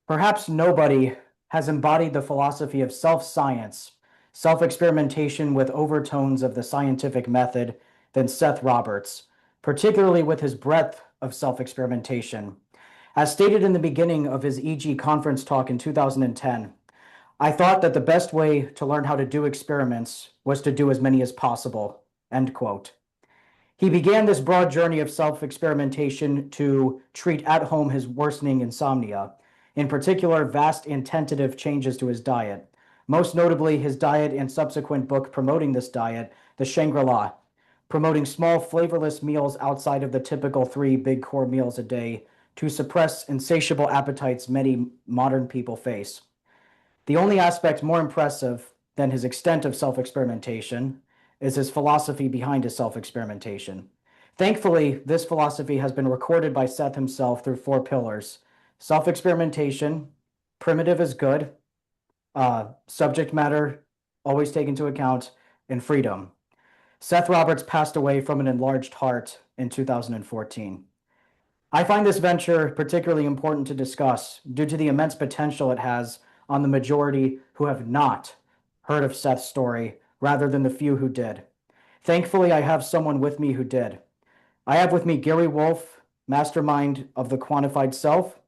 Perhaps nobody has embodied the philosophy of self-science, self-experimentation with overtones of the scientific method than Seth Roberts, particularly with his breadth of self-experimentation. As stated in the beginning of his EG conference talk in 2010, I thought that the best way to learn how to do experiments was to do as many as possible. End quote. He began this broad journey of self-experimentation to treat at home his worsening insomnia, in particular, vast and tentative changes to his diet. Most notably, his diet and subsequent book promoting this diet, The Shangri-La, promoting small, flavorless meals outside of the typical three big core meals a day to suppress insatiable appetites many modern people face. The only aspect more impressive than his extent of self-experimentation is his philosophy behind his self-experimentation. Thankfully, this philosophy has been recorded by Seth himself through four pillars: self-experimentation, primitive is good, subject matter always take into account, and freedom. Seth Roberts passed away from an enlarged heart in 2014. I find this venture particularly important to discuss due to the immense potential it has on the majority who have not heard of Seth's story, rather than the few who did. Thankfully, I have someone with me who did. I have with me Gary Wolfe, mastermind of the Quantified Self.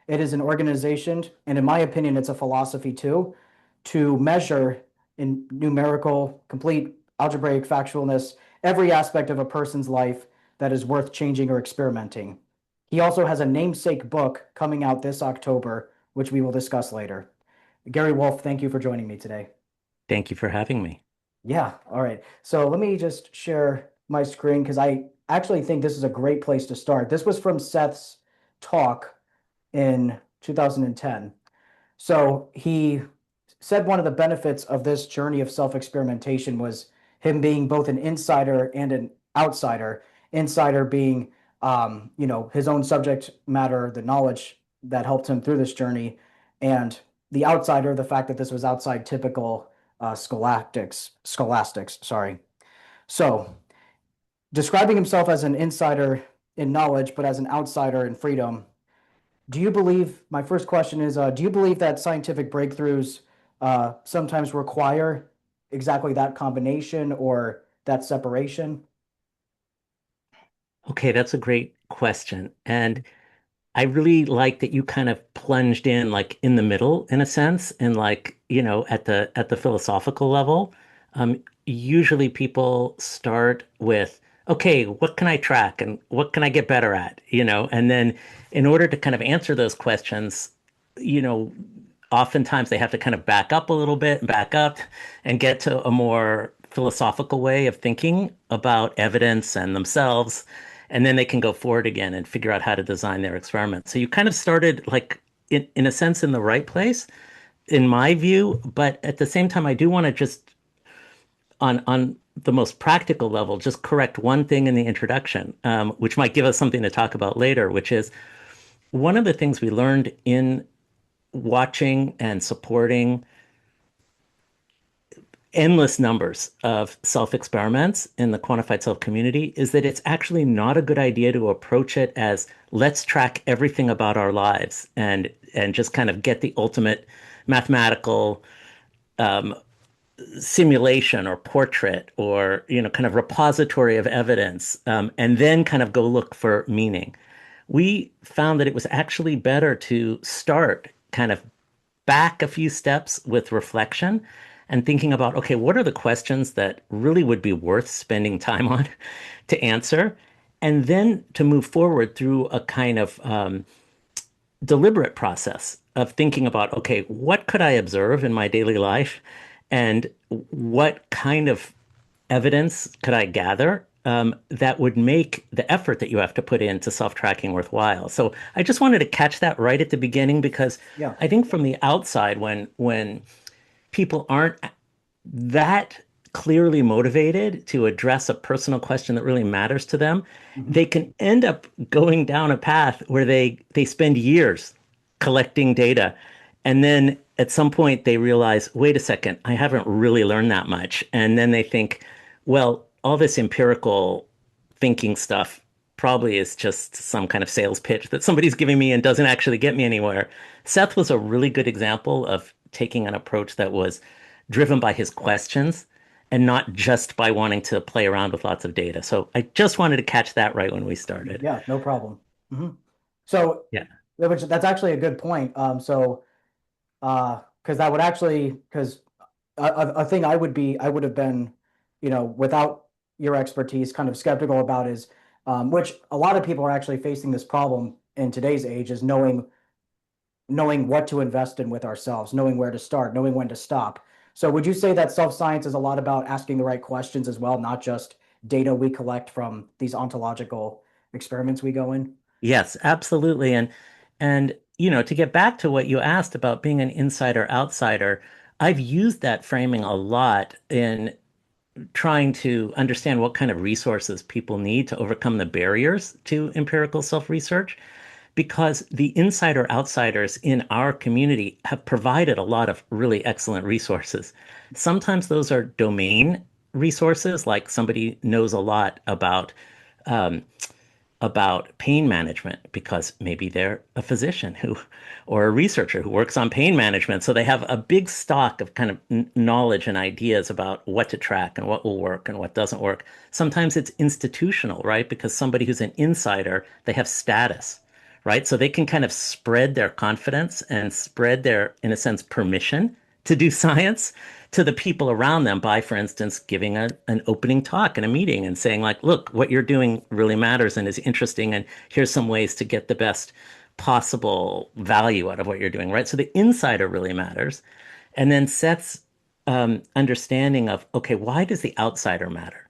It is an organization, and in my opinion, it's a philosophy too, to measure in numerical, complete algebraic factualness every aspect of a person's life that is worth changing or experimenting. He also has a namesake book coming out this October, which we will discuss later. Gary Wolfe, thank you for joining me today. Thank you for having me. Yeah, all right. So let me just share my screen because I actually think this is a great place to start. This was from Seth's talk in 2010. So he said one of the benefits of this journey of self-experimentation was him being both an insider and an outsider. Insider being, his own subject matter, the knowledge that helped him through this journey, and the outsider, the fact that this was outside typical scholastics, sorry. So describing himself as an insider in knowledge, but as an outsider in freedom, do you believe, my first question is, do you believe that scientific breakthroughs sometimes require exactly that combination or that separation? Okay, that's a great question. And I really like that you kind of plunged in like in the middle in a sense and like, at the philosophical level. Usually people start with, okay, what can I track and what can I get better at? And then in order to kind of answer those questions, you know, oftentimes they have to kind of back up a little bit and back up and get to a more philosophical way of thinking about evidence and themselves. And then they can go forward again and figure out how to design their experiment. So you kind of started like in a sense in the right place, in my view. But at the same time, I do want to just on the most practical level, just correct one thing in the introduction, which might give us something to talk about later, which is one of the things we learned in watching and supporting endless numbers of self experiments in the quantified self community is that it's actually not a good idea to approach it as let's track everything about our lives and just kind of get the ultimate mathematical um, simulation or portrait or kind of repository of evidence, and then kind of go look for meaning. We found that it was actually better to start kind of back a few steps with reflection and thinking about, okay, what are the questions that really would be worth spending time on to answer? And then to move forward through a kind of deliberate process of thinking about, okay, what could I observe in my daily life? And what kind of evidence could I gather that would make the effort that you have to put into self-tracking worthwhile? So I just wanted to catch that right at the beginning because Yeah. I think from the outside, when people aren't that clearly motivated to address a personal question that really matters to them, Mhm. they can end up going down a path where they spend years collecting data. And then at some point they realize, wait a second, I haven't really learned that much. And then they think, well, all this empirical thinking stuff probably is just some kind of sales pitch that somebody's giving me and doesn't actually get me anywhere. Seth was a really good example of taking an approach that was driven by his questions and not just by wanting to play around with lots of data. So I just wanted to catch that right when we started. Yeah, no problem. hmm So, Yeah. that's actually a good point. Because that would actually, because a thing I would have been, without your expertise, kind of skeptical about is, which a lot of people are actually facing this problem in today's age, is knowing what to invest in with ourselves, knowing where to start, knowing when to stop. So would you say that self-science is a lot about asking the right questions as well, not just data we collect from these ontological experiments we go in? Yes, absolutely. And to get back to what you asked about being an insider outsider, I've used that framing a lot in trying to understand what kind of resources people need to overcome the barriers to empirical self-research, because the insider outsiders in our community have provided a lot of really excellent resources. Sometimes those are domain resources, like somebody knows a lot um, about pain management because maybe they're a physician who or a researcher who works on pain management, so they have a big stock of kind of knowledge and ideas about what to track and what will work and what doesn't work. Sometimes it's institutional, right? Because somebody who's an insider, they have status, right? So they can kind of spread their confidence and spread their, in a sense, permission to do science to the people around them by, for instance, giving an opening talk in a meeting and saying, like, look, what you're doing really matters and is interesting, and here's some ways to get the best possible value out of what you're doing, right? So the insider really matters. And then Seth's understanding of, okay, why does the outsider matter?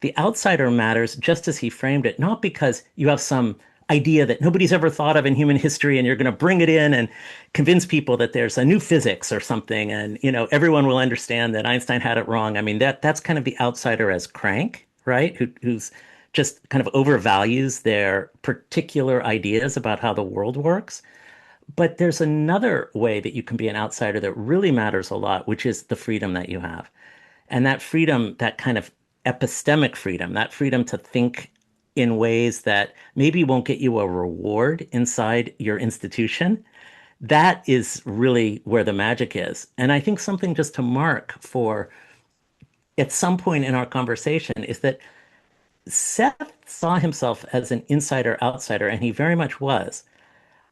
The outsider matters just as he framed it, not because you have some idea that nobody's ever thought of in human history and you're going to bring it in and convince people that there's a new physics or something, and everyone will understand that Einstein had it wrong. I mean, that's kind of the outsider as crank, right? Who's just kind of overvalues their particular ideas about how the world works. But there's another way that you can be an outsider that really matters a lot, which is the freedom that you have. And that freedom, that kind of epistemic freedom, that freedom to think in ways that maybe won't get you a reward inside your institution, that is really where the magic is. And I think something just to mark for at some point in our conversation is that Seth saw himself as an insider outsider, and he very much was.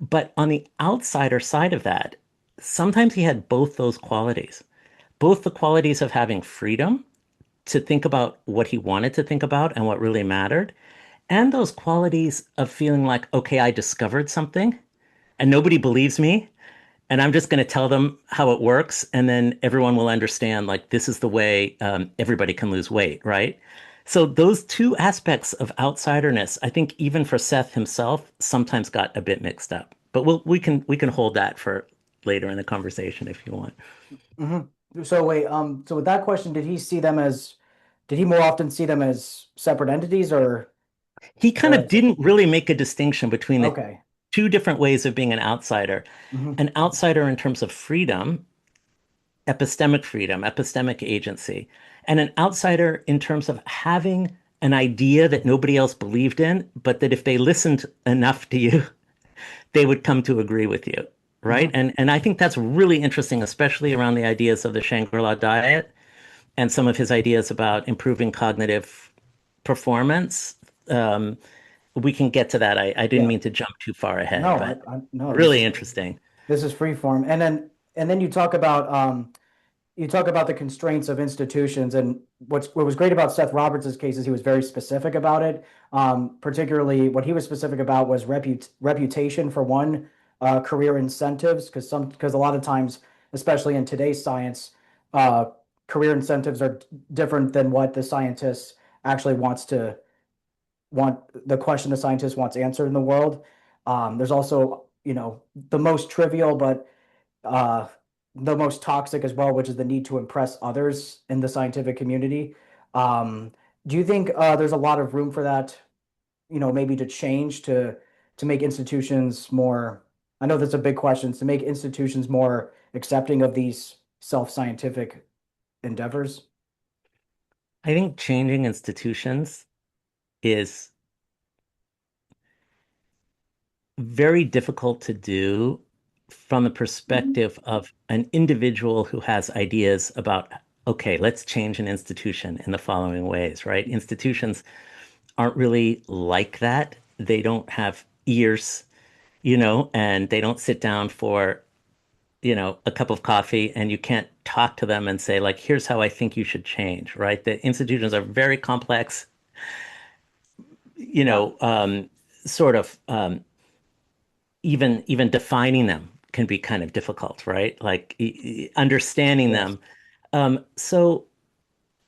But on the outsider side of that, sometimes he had both those qualities, both the qualities of having freedom to think about what he wanted to think about and what really mattered, and those qualities of feeling like, okay, I discovered something and nobody believes me, and I'm just going to tell them how it works, and then everyone will understand, like, this is the way everybody can lose weight, right? So those two aspects of outsiderness, I think even for Seth himself, sometimes got a bit mixed up. But we can hold that for later in the conversation if you want. So wait, so with that question, did he more often see them as separate entities He kind or of as, didn't really make a distinction between the okay. two different ways of being an outsider. hmm An outsider in terms of freedom, epistemic agency, and an outsider in terms of having an idea that nobody else believed in, but that if they listened enough to you, they would come to agree with you, right? hmm And I think that's really interesting, especially around the ideas of the Shangri-La diet and some of his ideas about improving cognitive performance. Um, we can get to that. I didn't Yeah. mean to jump too far ahead, No, but no, really interesting. this is free form. And then you talk about the constraints of institutions, and what was great about Seth Roberts's case is he was very specific about it. Particularly, what he was specific about was reputation for one, career incentives, because a lot of times, especially in today's science, uh, career incentives are different than what the scientist actually want the question the scientist wants answered in the world. There's also, the most trivial, but uh, the most toxic as well, which is the need to impress others in the scientific community. Um, do you think there's a lot of room for that, maybe to change to make institutions more, I know that's a big question, to make institutions more accepting of these self-scientific endeavors? I think changing institutions is very difficult to do from the perspective of an individual who has ideas about, okay, let's change an institution in the following ways, right? Institutions aren't really like that. They don't have ears, and they don't sit down for, a cup of coffee and you can't talk to them and say, like, here's how I think you should change, right? The institutions are very complex, you Yeah. know, um, sort of even defining them can be kind of difficult, right? Like understanding Yes. them. So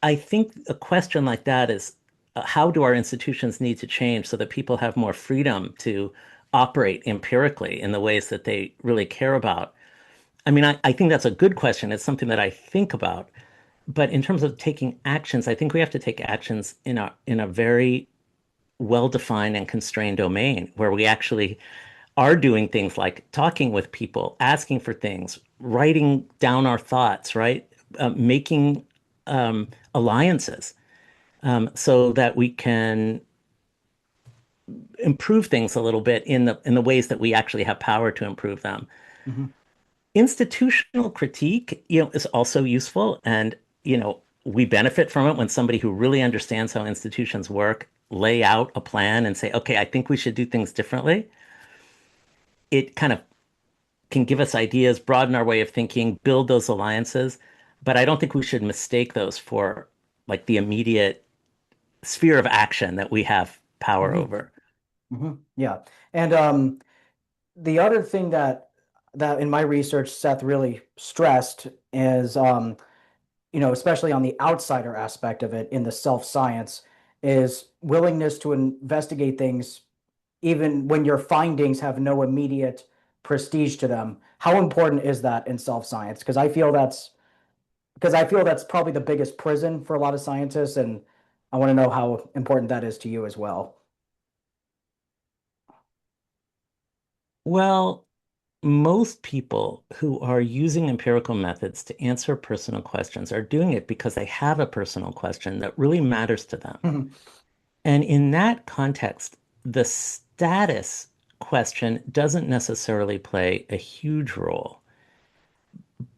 I think a question like that is, how do our institutions need to change so that people have more freedom to operate empirically in the ways that they really care about? I mean, I think that's a good question. It's something that I think about. But in terms of taking actions, I think we have to take actions in a very well-defined and constrained domain where we actually are doing things like talking with people, asking for things, writing down our thoughts, right? Making alliances so that we can improve things a little bit in the ways that we actually have power to improve them. Hmm. Institutional critique, is also useful, and we benefit from it when somebody who really understands how institutions work lay out a plan and say, okay, I think we should do things differently. It kind of can give us ideas, broaden our way of thinking, build those alliances. But I don't think we should mistake those for like the immediate sphere of action that we have power Hmm. over. Hmm. Yeah. And the other thing that in my research Seth really stressed is especially on the outsider aspect of it in the self-science is willingness to investigate things even when your findings have no immediate prestige to them. How important is that in self-science? Because I feel that's probably the biggest prison for a lot of scientists, and I want to know how important that is to you as well. Well, most people who are using empirical methods to answer personal questions are doing it because they have a personal question that really matters to them. And in that context, the status question doesn't necessarily play a huge role.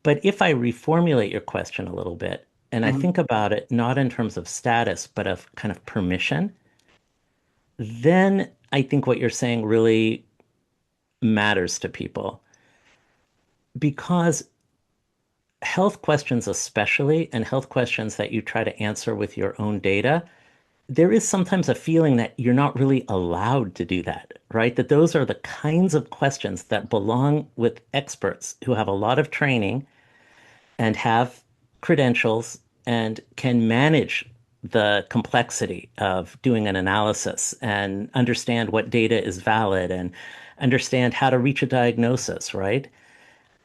But if I reformulate your question a little bit, and I think about it not in terms of status, but of kind of permission, then I think what you're saying really matters to people because health questions, especially, and health questions that you try to answer with your own data, there is sometimes a feeling that you're not really allowed to do that, right? That those are the kinds of questions that belong with experts who have a lot of training and have credentials and can manage the complexity of doing an analysis and understand what data is valid and understand how to reach a diagnosis, right?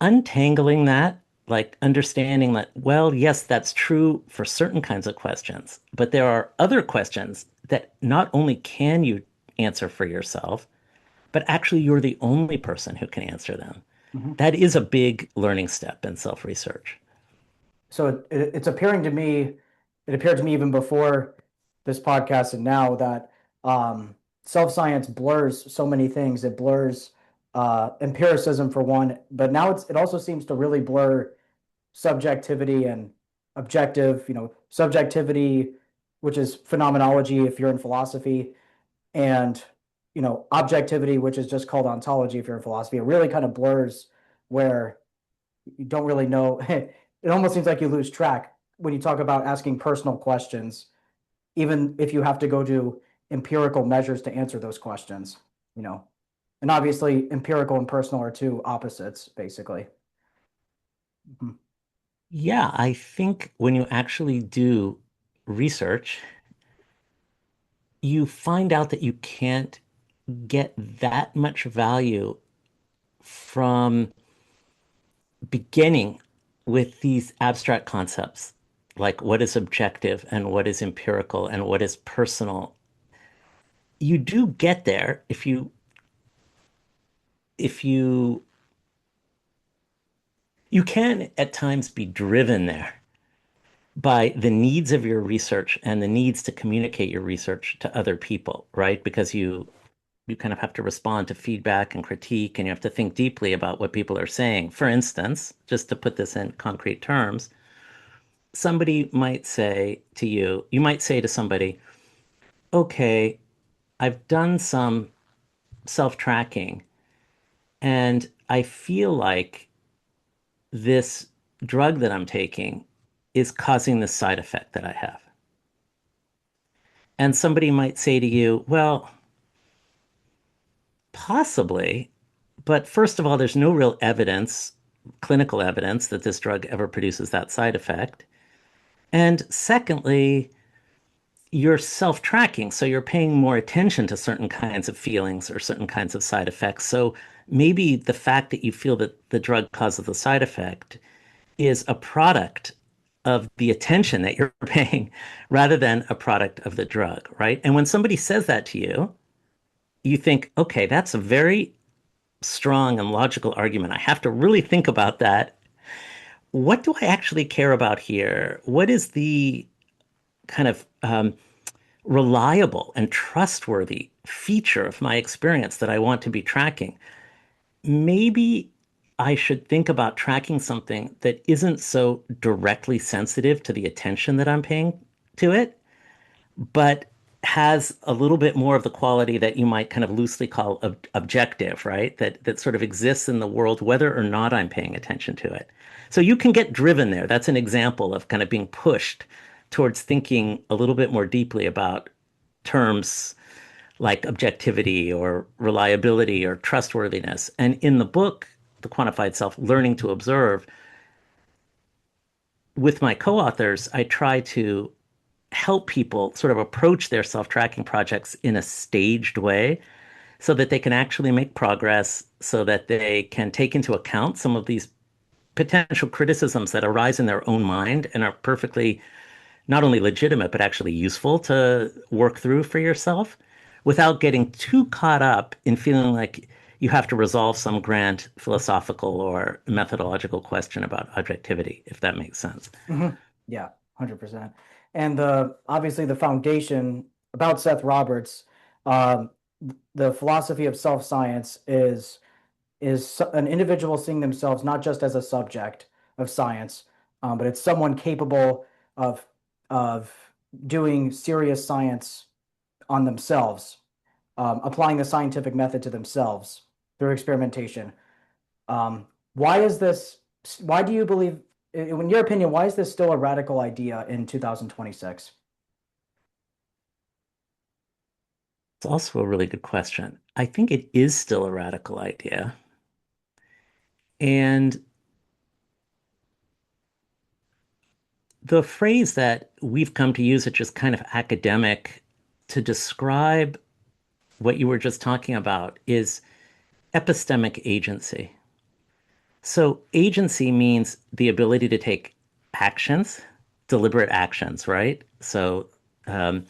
Untangling that, like understanding that, well, yes, that's true for certain kinds of questions, but there are other questions that not only can you answer for yourself, but actually you're the only person who can answer them. Mhm. That is a big learning step in self-research. So it's appearing to me, it appeared to me even before this podcast and now that self-science blurs so many things. It blurs empiricism for one, but now it also seems to really blur subjectivity and objective, subjectivity, which is phenomenology if you're in philosophy, and objectivity, which is just called ontology if you're in philosophy. It really kind of blurs where you don't really know. It almost seems like you lose track when you talk about asking personal questions, even if you have to go to empirical measures to answer those questions, you know. And obviously, empirical and personal are two opposites, basically. Mhm. Yeah, I think when you actually do research, you find out that you can't get that much value from beginning with these abstract concepts, like what is objective and what is empirical and what is personal. You do get there if you you can at times be driven there by the needs of your research and the needs to communicate your research to other people, right? Because you kind of have to respond to feedback and critique, and you have to think deeply about what people are saying. For instance, just to put this in concrete terms, somebody might say to you, you might say to somebody, okay, I've done some self-tracking and I feel like this drug that I'm taking is causing the side effect that I have. And somebody might say to you, well, possibly, but first of all, there's no real evidence, clinical evidence, that this drug ever produces that side effect. And secondly, you're self-tracking, so you're paying more attention to certain kinds of feelings or certain kinds of side effects. So maybe the fact that you feel that the drug causes the side effect is a product of the attention that you're paying rather than a product of the drug, right? And when somebody says that to you, you think, okay, that's a very strong and logical argument. I have to really think about that. What do I actually care about here? What is the kind of reliable and trustworthy feature of my experience that I want to be tracking? Maybe I should think about tracking something that isn't so directly sensitive to the attention that I'm paying to it, but has a little bit more of the quality that you might kind of loosely call objective, right? That sort of exists in the world whether or not I'm paying attention to it. So you can get driven there. That's an example of kind of being pushed towards thinking a little bit more deeply about terms like objectivity or reliability or trustworthiness. And in the book, The Quantified Self, Learning to Observe, with my co-authors, I try to help people sort of approach their self-tracking projects in a staged way so that they can actually make progress, so that they can take into account some of these potential criticisms that arise in their own mind and are perfectly not only legitimate, but actually useful to work through for yourself without getting too caught up in feeling like you have to resolve some grand philosophical or methodological question about objectivity, if that makes sense. Mhm. Yeah, 100%. And obviously the foundation about Seth Roberts, um, the philosophy of self-science is an individual seeing themselves not just as a subject of science, but it's someone capable of of doing serious science on themselves, applying the scientific method to themselves through experimentation. Why is this? Why do you believe, in your opinion, why is this still a radical idea in 2026? It's also a really good question. I think it is still a radical idea. And the phrase that we've come to use, which is kind of academic to describe what you were just talking about, is epistemic agency. So, agency means the ability to take actions, deliberate actions, right? So, um,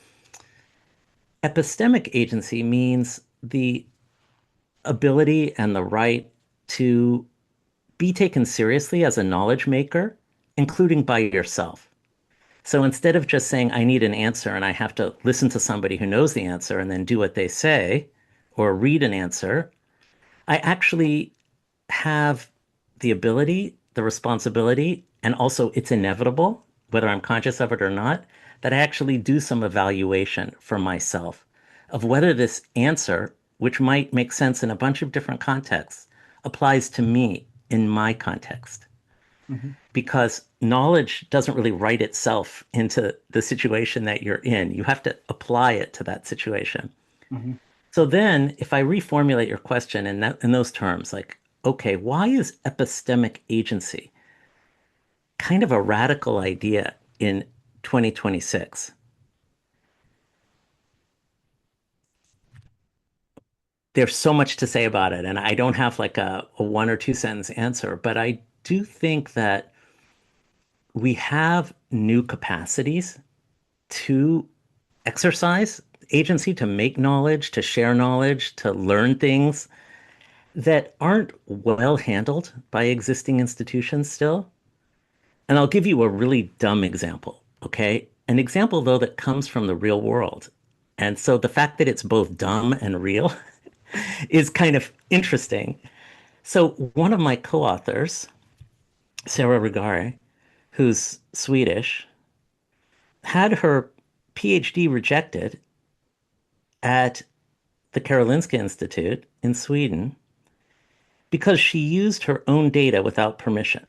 epistemic agency means the ability and the right to be taken seriously as a knowledge maker, including by yourself. So instead of just saying, I need an answer and I have to listen to somebody who knows the answer and then do what they say or read an answer, I actually have the ability, the responsibility, and also it's inevitable, whether I'm conscious of it or not, that I actually do some evaluation for myself of whether this answer, which might make sense in a bunch of different contexts, applies to me in my context. Mhm. Because knowledge doesn't really write itself into the situation that you're in. You have to apply it to that situation. Mhm. So then, if I reformulate your question in those terms, like, okay, why is epistemic agency kind of a radical idea in 2026? There's so much to say about it, and I don't have like a one or two sentence answer, but I do think that we have new capacities to exercise agency, to make knowledge, to share knowledge, to learn things that aren't well handled by existing institutions still. And I'll give you a really dumb example, okay? An example, though, that comes from the real world. And so the fact that it's both dumb and real is kind of interesting. So one of my co-authors, Sarah Rigare, who's Swedish, had her PhD rejected at the Karolinska Institute in Sweden because she used her own data without permission,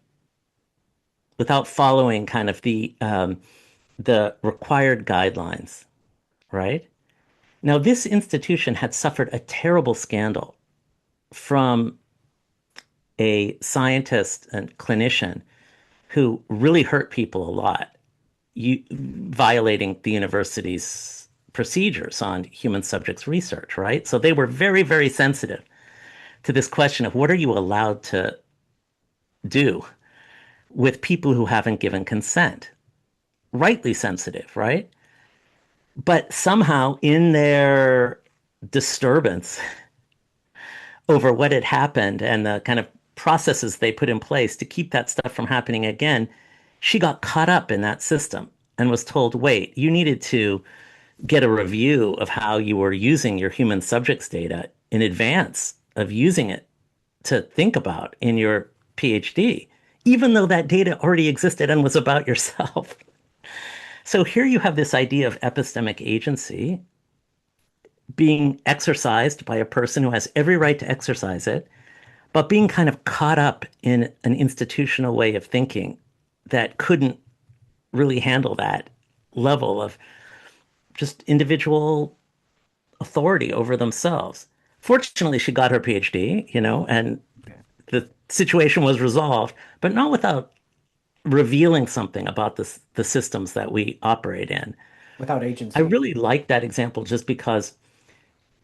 without following kind of the required guidelines, right? Now, this institution had suffered a terrible scandal from a scientist and clinician who really hurt people a lot, violating the university's procedures on human subjects research, right? So they were very, very sensitive to this question of what are you allowed to do with people who haven't given consent? Rightly sensitive, right? But somehow in their disturbance over what had happened and the kind of processes they put in place to keep that stuff from happening again, she got caught up in that system and was told, wait, you needed to get a review of how you were using your human subjects data in advance of using it to think about in your PhD, even though that data already existed and was about yourself. So here you have this idea of epistemic agency being exercised by a person who has every right to exercise it, but being kind of caught up in an institutional way of thinking that couldn't really handle that level of just individual authority over themselves. Fortunately, she got her PhD, and the situation was resolved, but not without revealing something about the systems that we operate in. without I agency. really like that example just because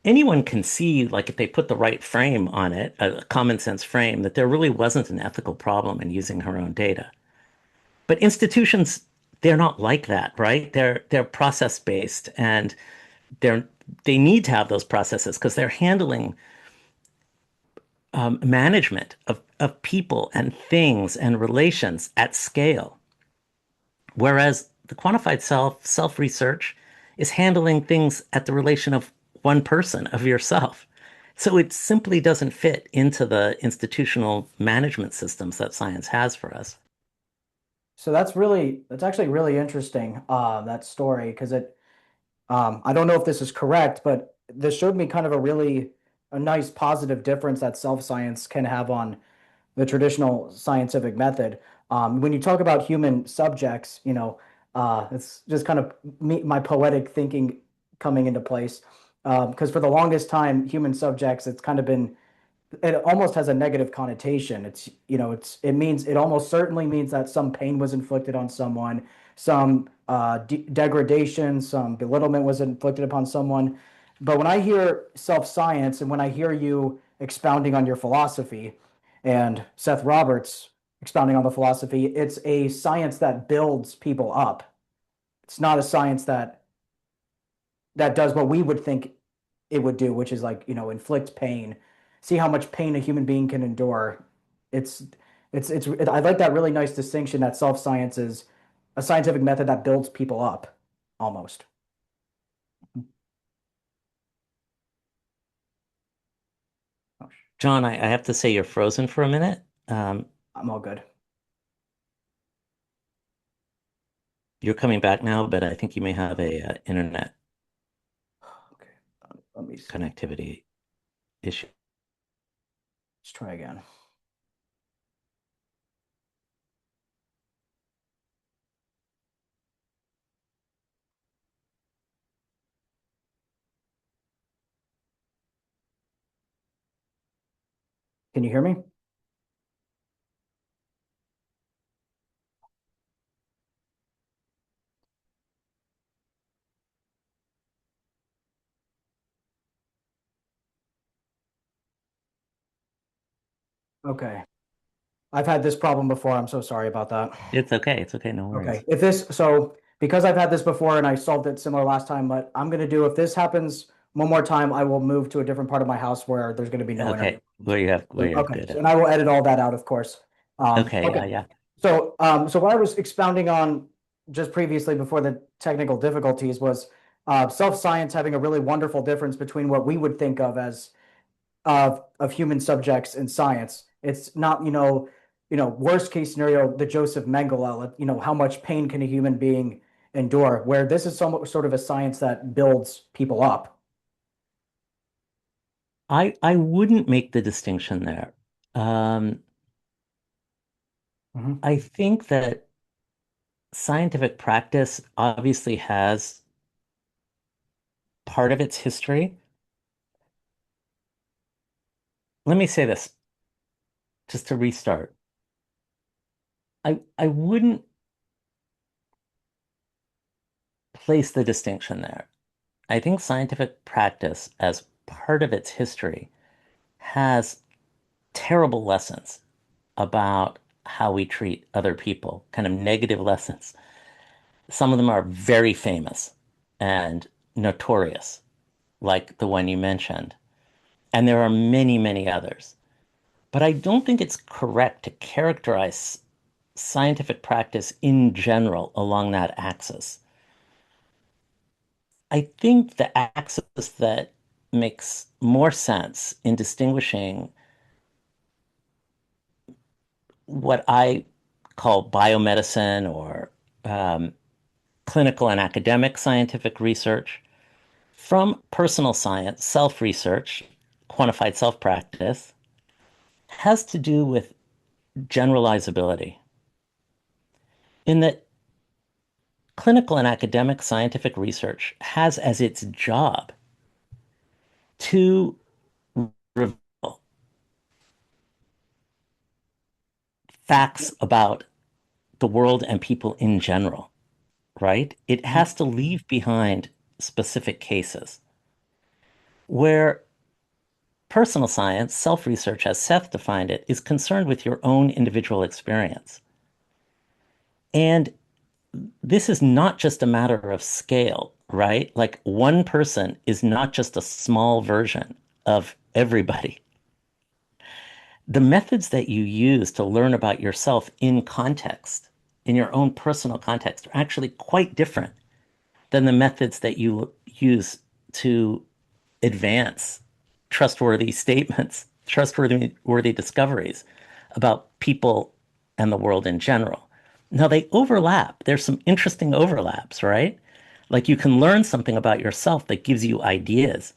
anyone can see, like if they put the right frame on it, a common sense frame, that there really wasn't an ethical problem in using her own data. But institutions, they're not like that, right? They're process based and they're they need to have those processes because they're handling management of people and things and relations at scale. Whereas the quantified self research is handling things at the relation of one person, of yourself. So it simply doesn't fit into the institutional management systems that science has for us. So that's actually really interesting, that story, because I don't know if this is correct, but this showed me kind of a nice positive difference that self-science can have on the traditional scientific method. When you talk about human subjects, it's just kind of my poetic thinking coming into place. Because for the longest time, human subjects, it's kind of been it almost has a negative connotation. It almost certainly means that some pain was inflicted on someone, some degradation, some belittlement was inflicted upon someone. But when I hear self-science and when I hear you expounding on your philosophy and Seth Roberts expounding on the philosophy, it's a science that builds people up. It's not a science that does what we would think it would do, which is like, inflict pain, see how much pain a human being can endure. It's I like that really nice distinction that self-science is a scientific method that builds people up almost. Oh, John, I have to say you're frozen for a minute. I'm all good. You're coming back now, but I think you may have a internet Okay. Let me see. connectivity issue. Let's try again. Can you hear me? Okay. I've had this problem before. I'm so sorry about that. It's okay. It's okay. No Okay. worries. Because I've had this before and I solved it similar last time, but I'm going to do, if this happens one more time, I will move to a different part of my house where there's going to be no internet. Okay. Where you have Okay. good. And I will edit all that out, of course. Okay. Okay. Yeah. So what I was expounding on just previously before the technical difficulties was self-science having a really wonderful difference between what we would think of as of human subjects in science. It's not, worst case scenario, the Joseph Mengele, how much pain can a human being endure? Where this is somewhat sort of a science that builds people up. I wouldn't make the distinction there. Um, Mhm. I think that scientific practice obviously has part of its history. Let me say this just to restart. I wouldn't place the distinction there. I think scientific practice, as part of its history, has terrible lessons about how we treat other people, kind of negative lessons. Some of them are very famous and notorious, like the one you mentioned. And there are many, many others. But I don't think it's correct to characterize scientific practice in general along that axis. I think the axis that makes more sense in distinguishing what I call biomedicine or um, clinical and academic scientific research from personal science, self research, quantified self practice, has to do with generalizability. In that clinical and academic scientific research has as its job to reveal facts about the world and people in general, right? It Mhm. has to leave behind specific cases where personal science, self research, as Seth defined it, is concerned with your own individual experience. And this is not just a matter of scale, right? Like one person is not just a small version of everybody. The methods that you use to learn about yourself in context, in your own personal context, are actually quite different than the methods that you use to advance trustworthy statements, trustworthy discoveries about people and the world in general. Now they overlap. There's some interesting overlaps, right? Like you can learn something about yourself that gives you ideas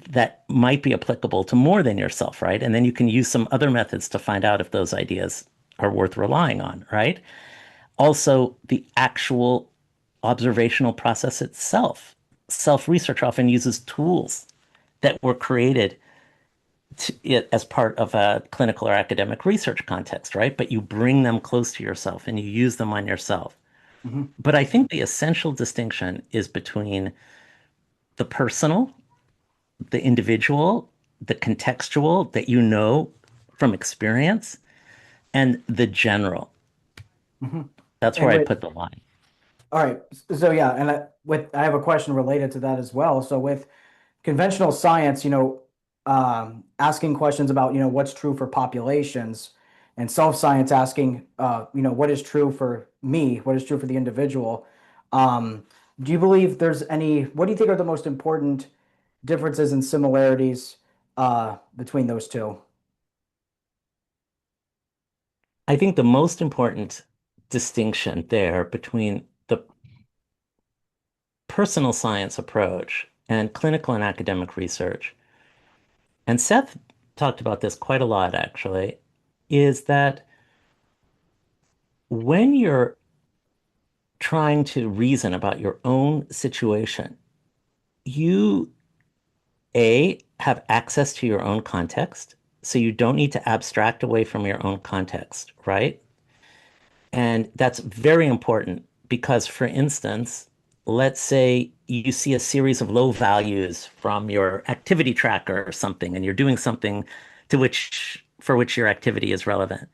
that might be applicable to more than yourself, right? And then you can use some other methods to find out if those ideas are worth relying on, right? Also, the actual observational process itself. Self research often uses tools that were created as part of a clinical or academic research context, right? But you bring them close to yourself and you use them on yourself. Mhm. But I think the essential distinction is between the personal, the individual, the contextual that you know from experience, and the general. Mhm. That's where And I with put the line. All right, so yeah, and I have a question related to that as well. So with conventional science, asking questions about, what's true for populations, and self-science asking, what is true for me, what is true for the individual. Um, do you believe what do you think are the most important differences and similarities between those two? I think the most important distinction there between the personal science approach and clinical and academic research, and Seth talked about this quite a lot actually, is that when you're trying to reason about your own situation, you have access to your own context, so you don't need to abstract away from your own context, right? And that's very important because, for instance, let's say you see a series of low values from your activity tracker or something, and you're doing something for which your activity is relevant.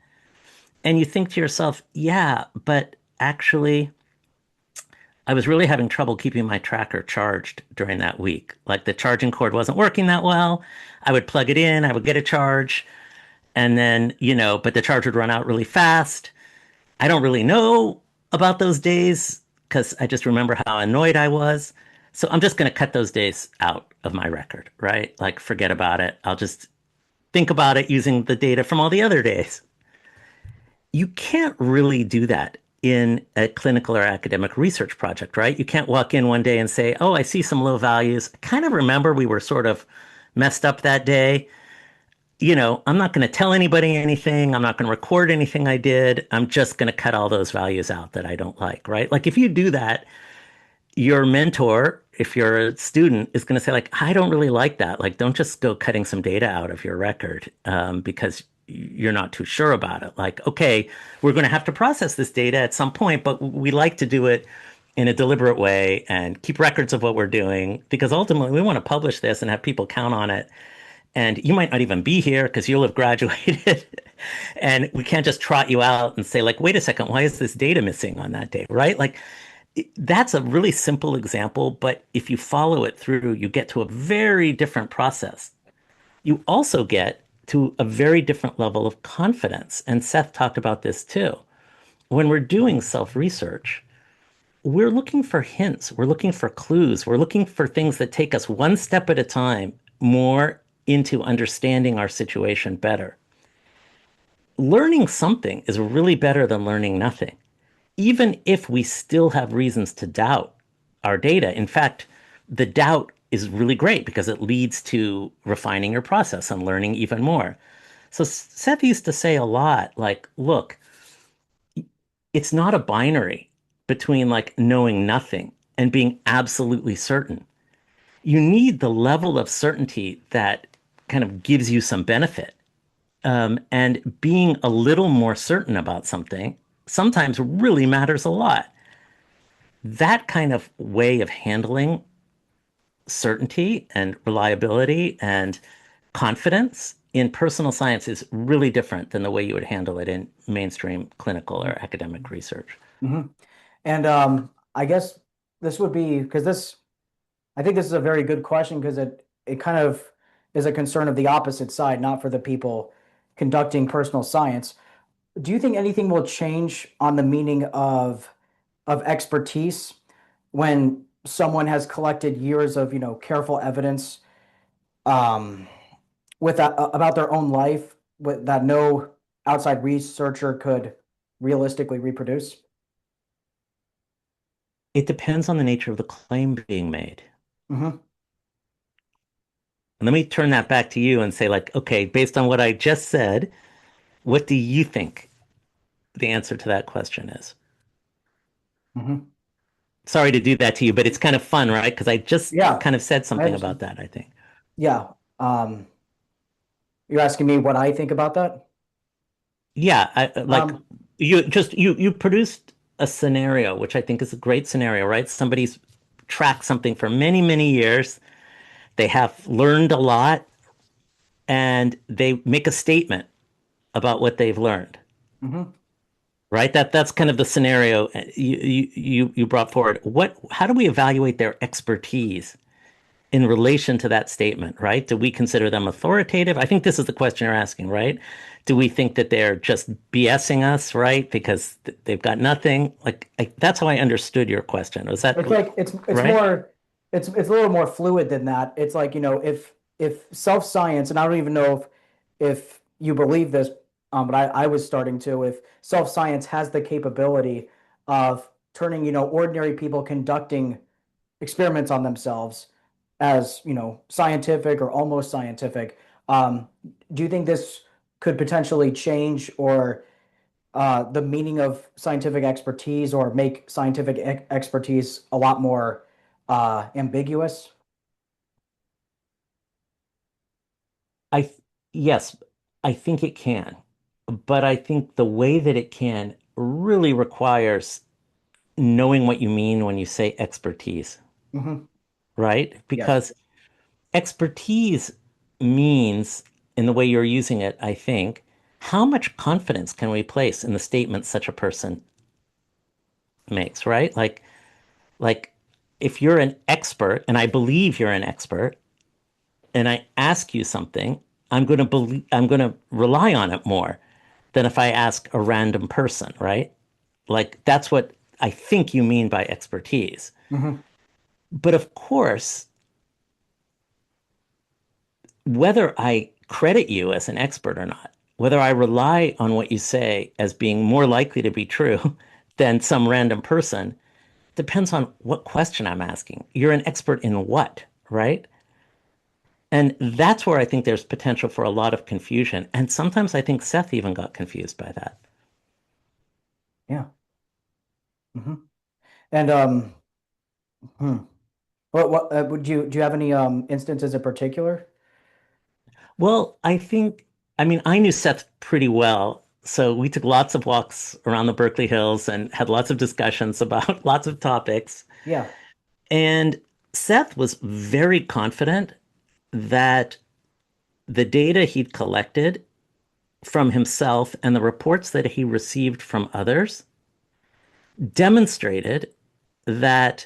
And you think to yourself, yeah, but actually, I was really having trouble keeping my tracker charged during that week. Like the charging cord wasn't working that well. I would plug it in, I would get a charge, and then, but the charge would run out really fast. I don't really know about those days because I just remember how annoyed I was. So I'm just going to cut those days out, of my record, right? Like, forget about it. I'll just think about it using the data from all the other days. You can't really do that in a clinical or academic research project, right? You can't walk in one day and say, oh, I see some low values. I kind of remember we were sort of messed up that day. I'm not going to tell anybody anything. I'm not going to record anything I did. I'm just going to cut all those values out that I don't like, right? Like if you do that, your mentor, if you're a student, is going to say like, I don't really like that. Like, don't just go cutting some data out of your record because you're not too sure about it. Like, okay, we're going to have to process this data at some point, but we like to do it in a deliberate way and keep records of what we're doing because ultimately we want to publish this and have people count on it. And you might not even be here because you'll have graduated. And we can't just trot you out and say, like, wait a second, why is this data missing on that day? Right? Like, that's a really simple example, but if you follow it through, you get to a very different process. You also get to a very different level of confidence. And Seth talked about this too. When we're doing self research, we're looking for hints, we're looking for clues, we're looking for things that take us one step at a time more into understanding our situation better. Learning something is really better than learning nothing, even if we still have reasons to doubt our data. In fact, the doubt is really great because it leads to refining your process and learning even more. So Seth used to say a lot like, look, it's not a binary between like knowing nothing and being absolutely certain. You need the level of certainty that kind of gives you some benefit. And being a little more certain about something sometimes really matters a lot. That kind of way of handling certainty and reliability and confidence in personal science is really different than the way you would handle it in mainstream clinical or academic research. Hmm. And I guess this would be because I think this is a very good question because it kind of is a concern of the opposite side, not for the people conducting personal science. Do you think anything will change on the meaning of expertise when someone has collected years of, careful evidence um, with that about their own life that no outside researcher could realistically reproduce? It depends on the nature of the claim being made. Hmm. And let me turn that back to you and say, like, okay, based on what I just said, what do you think the answer to that question is? Hmm. Sorry to do that to you, but it's kind of fun, right? Because I just Yeah, kind of said I something about understand. that, I think. Yeah. You're asking me what I think about that? Yeah, like Um, you produced a scenario, which I think is a great scenario, right? Somebody's tracked something for many, many years. They have learned a lot, and they make a statement about what they've learned, mhm. right? That's kind of the scenario you brought forward. How do we evaluate their expertise in relation to that statement, right? Do we consider them authoritative? I think this is the question you're asking, right? Do we think that they're just BSing us, right? Because they've got nothing? Like that's how I understood your question. Was that It's like it's right? more it's a little more fluid than that. It's like, if self-science, and I don't even know if you believe this, but I was starting to, if self-science has the capability of turning, ordinary people conducting experiments on themselves as, scientific or almost scientific, do you think this could potentially change or the meaning of scientific expertise or make scientific expertise a lot more ambiguous? I yes, I think it can. But I think the way that it can really requires knowing what you mean when you say expertise, Hmm. right? Yes. Because expertise means, in the way you're using it, I think, how much confidence can we place in the statements such a person makes, right? Like if you're an expert, and I believe you're an expert, and I ask you something, I'm going to rely on it more than if I ask a random person, right? Like that's what I think you mean by expertise. Hmm. But of course, whether I credit you as an expert or not, whether I rely on what you say as being more likely to be true than some random person, depends on what question I'm asking. You're an expert in what, right? And that's where I think there's potential for a lot of confusion. And sometimes I think Seth even got confused by that. Yeah. Hmm. And hmm. What would you do you have any instances in particular? Well, I mean, I knew Seth pretty well. So we took lots of walks around the Berkeley Hills and had lots of discussions about lots of topics. Yeah. And Seth was very confident that the data he'd collected from himself and the reports that he received from others demonstrated that,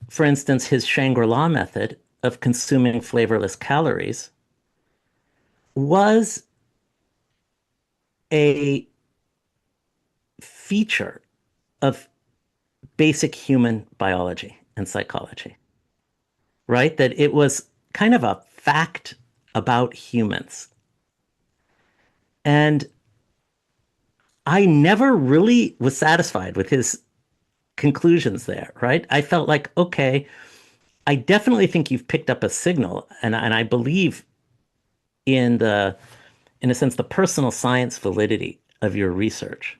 for instance, his Shangri-La method of consuming flavorless calories was a feature of basic human biology and psychology, right? That it was kind of a fact about humans. And I never really was satisfied with his conclusions there, right? I felt like, okay, I definitely think you've picked up a signal, and I believe in in a sense, the personal science validity of your research.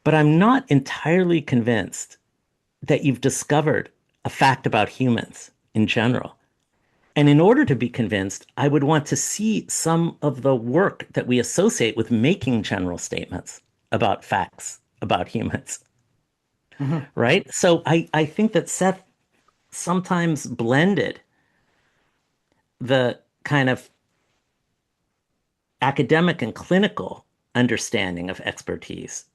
But I'm not entirely convinced that you've discovered a fact about humans in general. And in order to be convinced, I would want to see some of the work that we associate with making general statements about facts about humans, Hmm. right? So I think that Seth sometimes blended the kind of academic and clinical understanding of expertise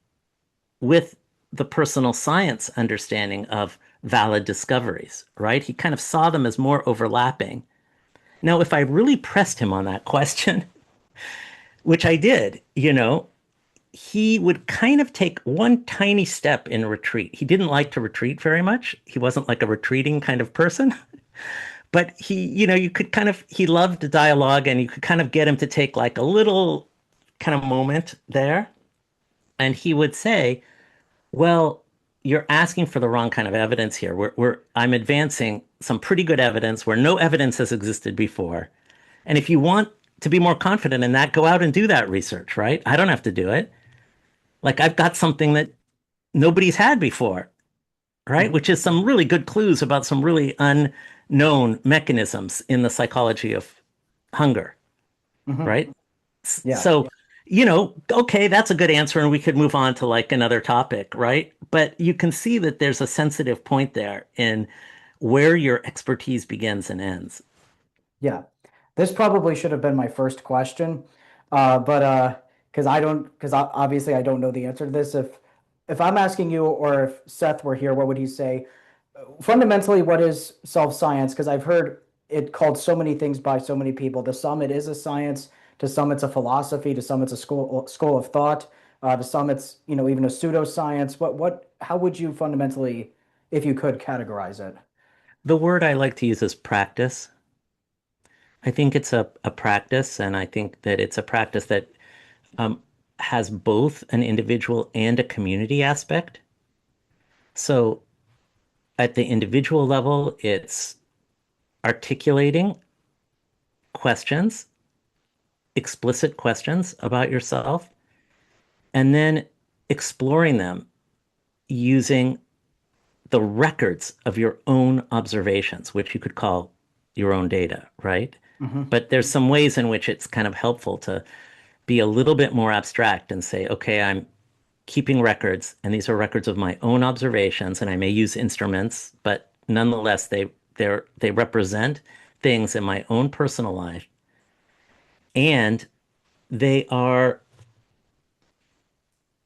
with the personal science understanding of valid discoveries, right? He kind of saw them as more overlapping. Now, if I really pressed him on that question, which I did, he would kind of take one tiny step in retreat. He didn't like to retreat very much. He wasn't like a retreating kind of person, but you could kind of, he loved the dialogue and you could kind of get him to take like a little kind of moment there. And he would say, well, you're asking for the wrong kind of evidence here. I'm advancing some pretty good evidence where no evidence has existed before. And if you want to be more confident in that, go out and do that research, right? I don't have to do it. Like I've got something that nobody's had before, right? Hmm. Which is some really good clues about some really unknown mechanisms in the psychology of hunger, Hmm. right? Yeah. So, okay, that's a good answer, and we could move on to like another topic, right? But you can see that there's a sensitive point there in where your expertise begins and ends. Yeah. This probably should have been my first question, but because obviously I don't know the answer to this. If I'm asking you, or if Seth were here, what would he say? Fundamentally, what is self-science? Because I've heard it called so many things by so many people. To some, it is a science. To some, it's a philosophy. To some, it's a school of thought. To some, it's even a pseudoscience. How would you fundamentally, if you could, categorize it? The word I like to use is practice. I think it's a practice, and I think that it's a practice that um, has both an individual and a community aspect. So at the individual level, it's articulating questions, explicit questions about yourself, and then exploring them using the records of your own observations, which you could call your own data, right? Hmm. But there's some ways in which it's kind of helpful to be a little bit more abstract and say, okay, I'm keeping records, and these are records of my own observations, and I may use instruments, but nonetheless, they represent things in my own personal life, and they are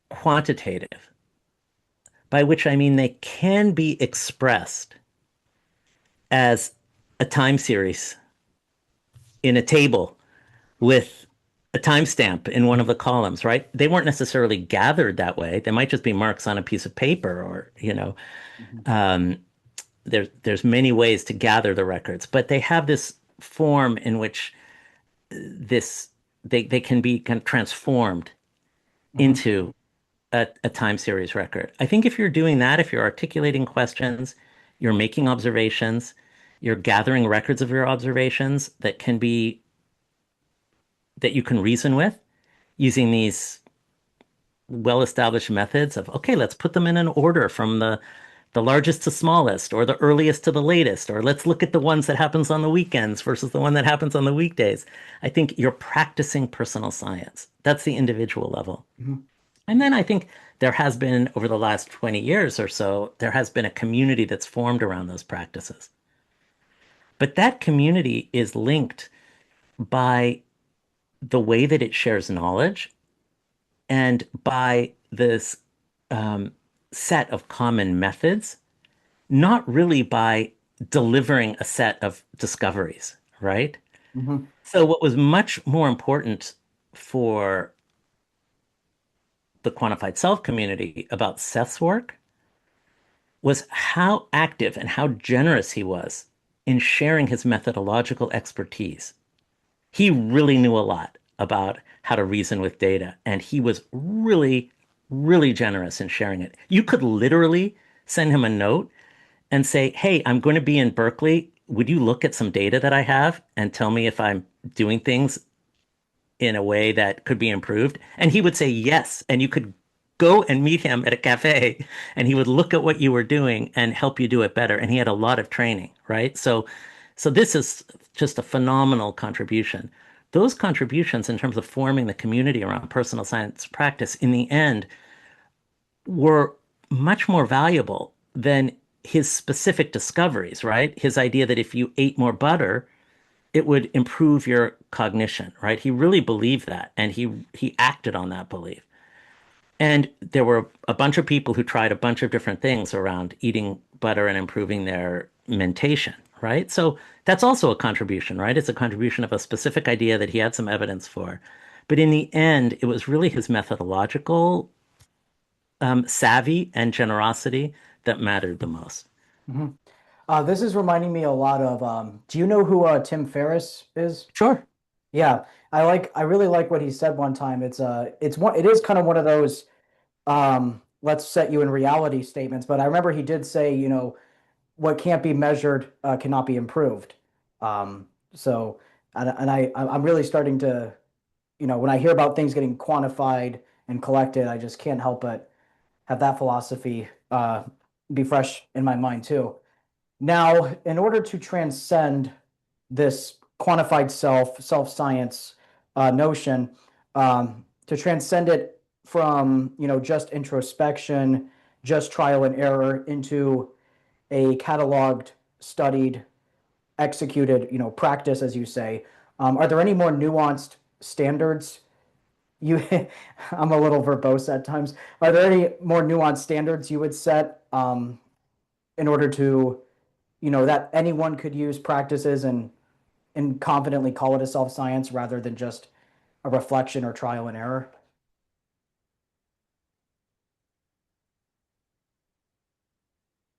quantitative, by which I mean they can be expressed as a time series in a table with a timestamp in one of the columns, right? They weren't necessarily gathered that way. They might just be marks on a piece of paper, or um, there's many ways to gather the records, but they have this form in which this they can be kind of transformed Hmm. into a time series record. I think if you're doing that, if you're articulating questions, you're making observations, you're gathering records of your observations that you can reason with using these well-established methods of, okay, let's put them in an order from the largest to smallest, or the earliest to the latest, or let's look at the ones that happens on the weekends versus the one that happens on the weekdays. I think you're practicing personal science. That's the individual level. Hmm. And then I think there has been, over the last 20 years or so, there has been a community that's formed around those practices. But that community is linked by the way that it shares knowledge and by this um, set of common methods, not really by delivering a set of discoveries, right? Hmm. So, what was much more important for the quantified self community about Seth's work was how active and how generous he was in sharing his methodological expertise. He really knew a lot about how to reason with data, and he was really, really generous in sharing it. You could literally send him a note and say, "Hey, I'm going to be in Berkeley. Would you look at some data that I have and tell me if I'm doing things in a way that could be improved?" And he would say yes. And you could go and meet him at a cafe and he would look at what you were doing and help you do it better. And he had a lot of training, right? So this is just a phenomenal contribution. Those contributions in terms of forming the community around personal science practice in the end were much more valuable than his specific discoveries, right? His idea that if you ate more butter, it would improve your cognition, right? He really believed that, and he acted on that belief. And there were a bunch of people who tried a bunch of different things around eating butter and improving their mentation, right? So that's also a contribution, right? It's a contribution of a specific idea that he had some evidence for. But in the end, it was really his methodological savvy and generosity that mattered the most. Hmm. This is reminding me a lot of, do you know who Tim Ferriss is? Sure. Yeah, I really like what he said one time. It is kind of one of those, let's set you in reality statements, but I remember he did say, what can't be measured cannot be improved. So, I'm really starting to, when I hear about things getting quantified and collected, I just can't help but have that philosophy be fresh in my mind too. Now, in order to transcend this quantified self science notion, to transcend it from, just introspection, just trial and error into a cataloged, studied, executed, practice, as you say, are there any more nuanced standards? You, I'm a little verbose at times. Are there any more nuanced standards you would set in order to, that anyone could use practices and confidently call it a self science rather than just a reflection or trial and error?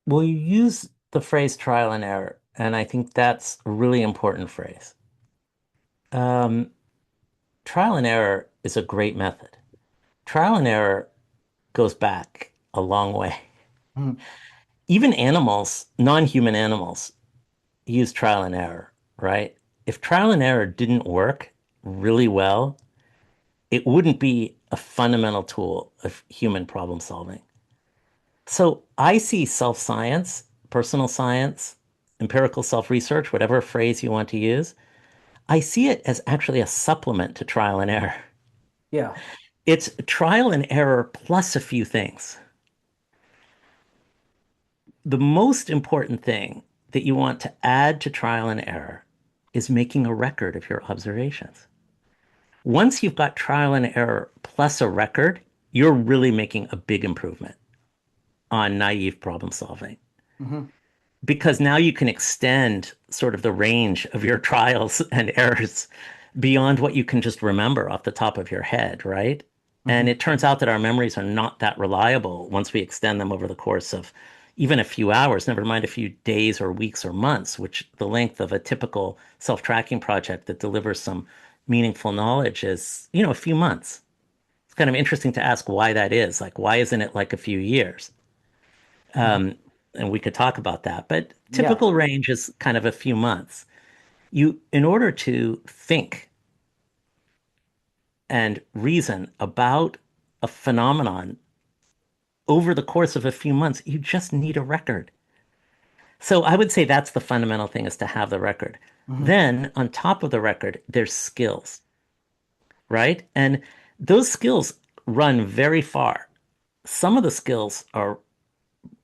Well, you use the phrase trial and error, and I think that's a really important phrase. Um, Trial and error is a great method. Trial and error goes back a long way. Mhm. Even animals, non-human animals, use trial and error, right? If trial and error didn't work really well, it wouldn't be a fundamental tool of human problem solving. So I see self-science, personal science, empirical self-research, whatever phrase you want to use, I see it as actually a supplement to trial and error. Yeah. It's trial and error plus a few things. The most important thing that you want to add to trial and error is making a record of your observations. Once you've got trial and error plus a record, you're really making a big improvement on naive problem solving Hmm. because now you can extend sort of the range of your trials and errors beyond what you can just remember off the top of your head, right? And Hmm. it turns out that our memories are not that reliable once we extend them over the course of, even a few hours, never mind a few days or weeks or months, which the length of a typical self-tracking project that delivers some meaningful knowledge is, a few months. It's kind of interesting to ask why that is. Like, why isn't it like a few years? Mhm. And we could talk about that, but Yeah. typical range is kind of a few months. In order to think and reason about a phenomenon over the course of a few months, you just need a record. So I would say that's the fundamental thing is to have the record. Mhm. Then on top of the record, there's skills, right? And those skills run very far. Some of the skills are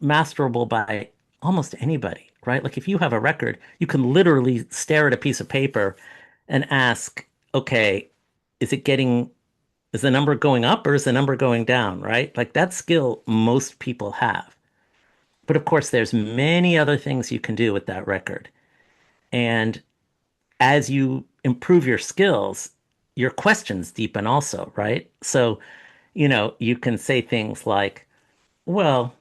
masterable by almost anybody, right? Like if you have a record, you can literally stare at a piece of paper and ask, okay, is it getting, is the number going up or is the number going down, right? Like that skill most people have. But of course, there's many other things you can do with that record. And as you improve your skills, your questions deepen also, right? So, you can say things like, well,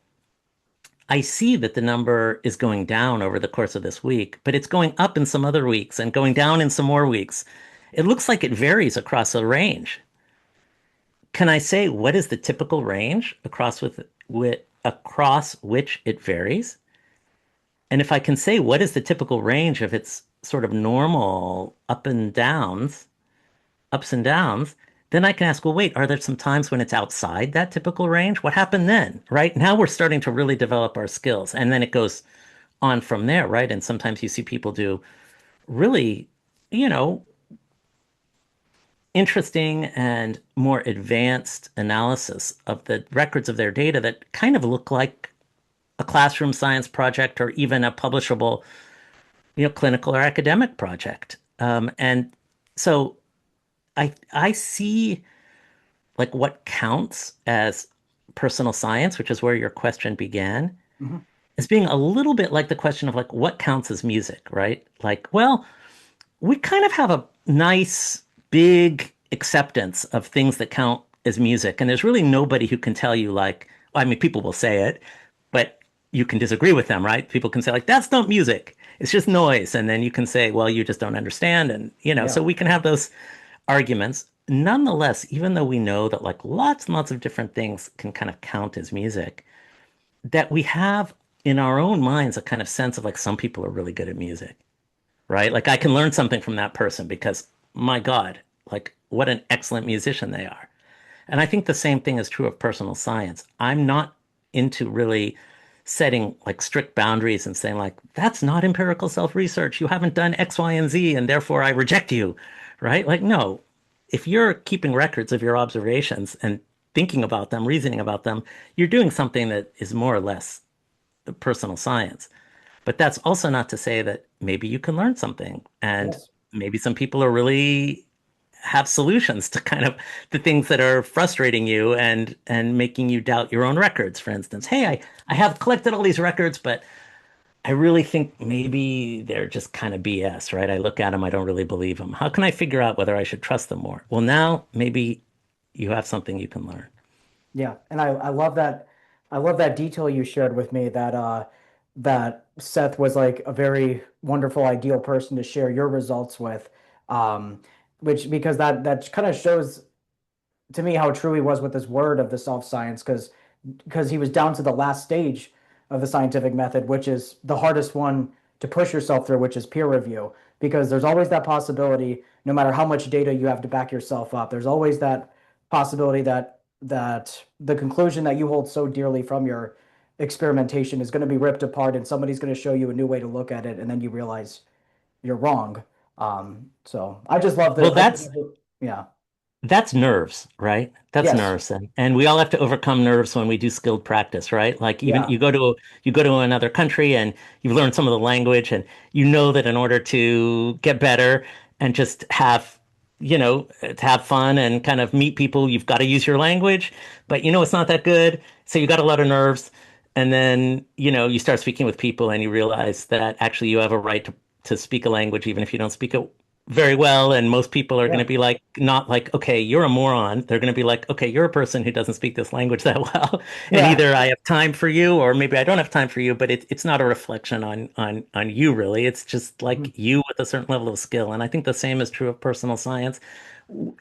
I see that the number is going down over the course of this week, but it's going up in some other weeks and going down in some more weeks. It looks like it varies across a range. Can I say what is the typical range across which it varies? And if I can say what is the typical range of its sort of normal ups and downs, then I can ask, well, wait, are there some times when it's outside that typical range? What happened then? Right? Now we're starting to really develop our skills. And then it goes on from there, right? And sometimes you see people do really, you know, interesting and more advanced analysis of the records of their data that kind of look like a classroom science project or even a publishable, clinical or academic project. And so I see like what counts as personal science, which is where your question began, Mhm. as being a little bit like the question of like what counts as music, right? Like, well, we kind of have a nice big acceptance of things that count as music, and there's really nobody who can tell you like, well, I mean, people will say it, but you can disagree with them, right? People can say like, that's not music. It's just noise. And then you can say, well, you just don't understand. And, so Yeah. we can have those arguments. Nonetheless, even though we know that like lots and lots of different things can kind of count as music, that we have in our own minds a kind of sense of like some people are really good at music, right? Like I can learn something from that person because my God, like what an excellent musician they are. And I think the same thing is true of personal science. I'm not into really setting like strict boundaries and saying like that's not empirical self-research. You haven't done X, Y, and Z, and therefore I reject you, right? Like no, if you're keeping records of your observations and thinking about them, reasoning about them, you're doing something that is more or less personal science. But that's also not to say that maybe you can learn something and Yes. maybe some people are really have solutions to kind of the things that are frustrating you and making you doubt your own records. For instance, hey, I have collected all these records, but I really think maybe they're just kind of BS, right? I look at them, I don't really believe them. How can I figure out whether I should trust them more? Well, now maybe you have something you can learn. Yeah, and I love that. I love that detail you shared with me that that Seth was like a very wonderful, ideal person to share your results with. Um, which because that kind of shows to me how true he was with his word of the self science, because he was down to the last stage of the scientific method, which is the hardest one to push yourself through, which is peer review. Because there's always that possibility, no matter how much data you have to back yourself up, there's always that possibility that the conclusion that you hold so dearly from your experimentation is going to be ripped apart, and somebody's going to show you a new way to look at it, and then you realize you're wrong. So I just love Well, I just love yeah. that's nerves, right? That's Yes. nerves, and we all have to overcome nerves when we do skilled practice, right? Like even Yeah. you go to another country and you've learned some of the language, and you know that in order to get better and just have to have fun and kind of meet people, you've got to use your language, but it's not that good, so you got a lot of nerves, and then you start speaking with people and you realize that actually you have a right to speak a language even if you don't speak it very well, and most people are going to Yeah. be like, not like, okay, you're a moron. They're going to be like, okay, you're a person who doesn't speak this language that well, and Yeah. either I have time for you, or maybe I don't have time for you. But it's not a reflection on you really. It's just Mhm. like you with a certain level of skill, and I think the same is true of personal science.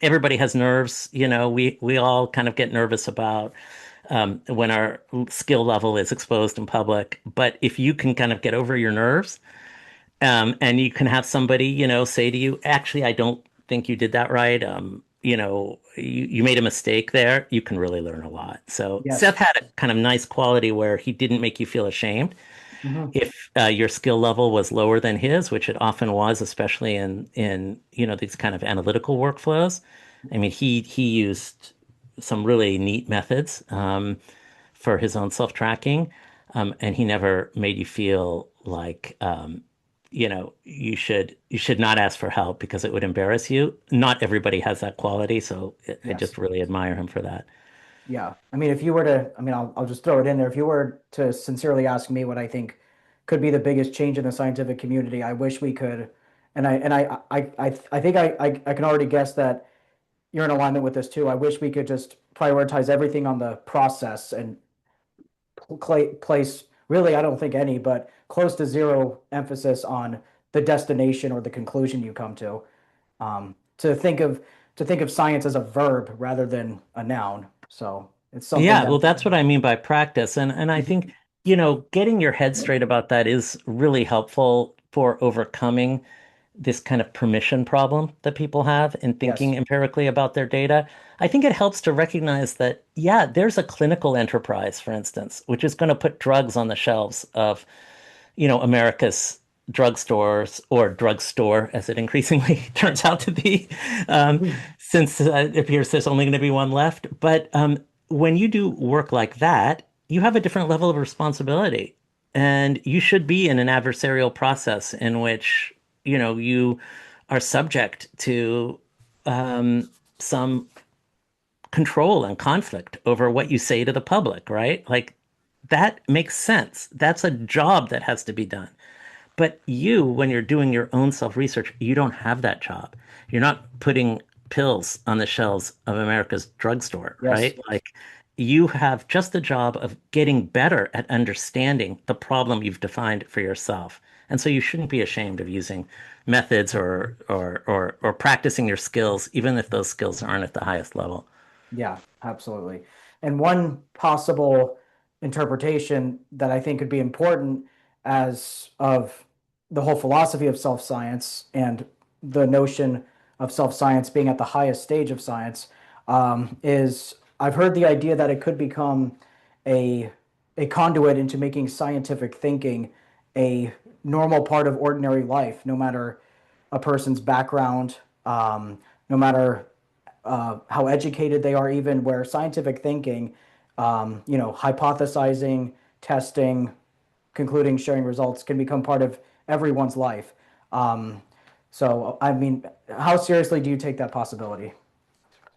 Everybody has nerves, we all kind of get nervous about when our skill level is exposed in public. But if you can kind of get over your nerves, and you can have somebody, say to you, actually, I don't think you did that right. You made a mistake there. You can really learn a lot. So Seth Yes. had a kind of nice quality where he didn't make you feel ashamed Hmm. if your skill level was lower than his, which it often was, especially in these kind of analytical workflows. I mean, he used some really neat methods for his own self-tracking, and he never made you feel like you should not ask for help because it would embarrass you. Not everybody has that quality, so I Yes. just really admire him for that. Yeah. I mean, if you were to, I mean, I'll just throw it in there. If you were to sincerely ask me what I think could be the biggest change in the scientific community, I wish we could, and I think I can already guess that you're in alignment with this too. I wish we could just prioritize everything on the process and place really, I don't think any, but close to zero emphasis on the destination or the conclusion you come to. To think of science as a verb rather than a noun. So it's something Yeah, that. well, that's what I mean by practice. And I think, getting your head straight about that is really helpful for overcoming this kind of permission problem that people have in Yes. thinking empirically about their data. I think it helps to recognize that, yeah, there's a clinical enterprise, for instance, which is going to put drugs on the shelves of, America's drugstores or drugstore, as it increasingly turns out to be, um, Mhm. since it appears there's only going to be one left. But when you do work like that, you have a different level of responsibility. And you should be in an adversarial process in which, you are subject to some control and conflict over what you say to the public, right? Like that makes sense. That's a job that has to be done. But you, when you're doing your own self-research, you don't have that job. You're not putting pills on the shelves of America's drugstore, Yes. right? Like you have just the job of getting better at understanding the problem you've defined for yourself. And so you shouldn't be ashamed of using methods or practicing your skills, even if those skills aren't at the highest level. Yeah, absolutely. And one possible interpretation that I think could be important as of the whole philosophy of self-science and the notion of self-science being at the highest stage of science is I've heard the idea that it could become a a conduit into making scientific thinking a normal part of ordinary life, no matter a person's background, no matter how educated they are, even where scientific thinking, hypothesizing, testing, concluding, sharing results can become part of everyone's life. Um, so, I mean, how seriously do you take that possibility?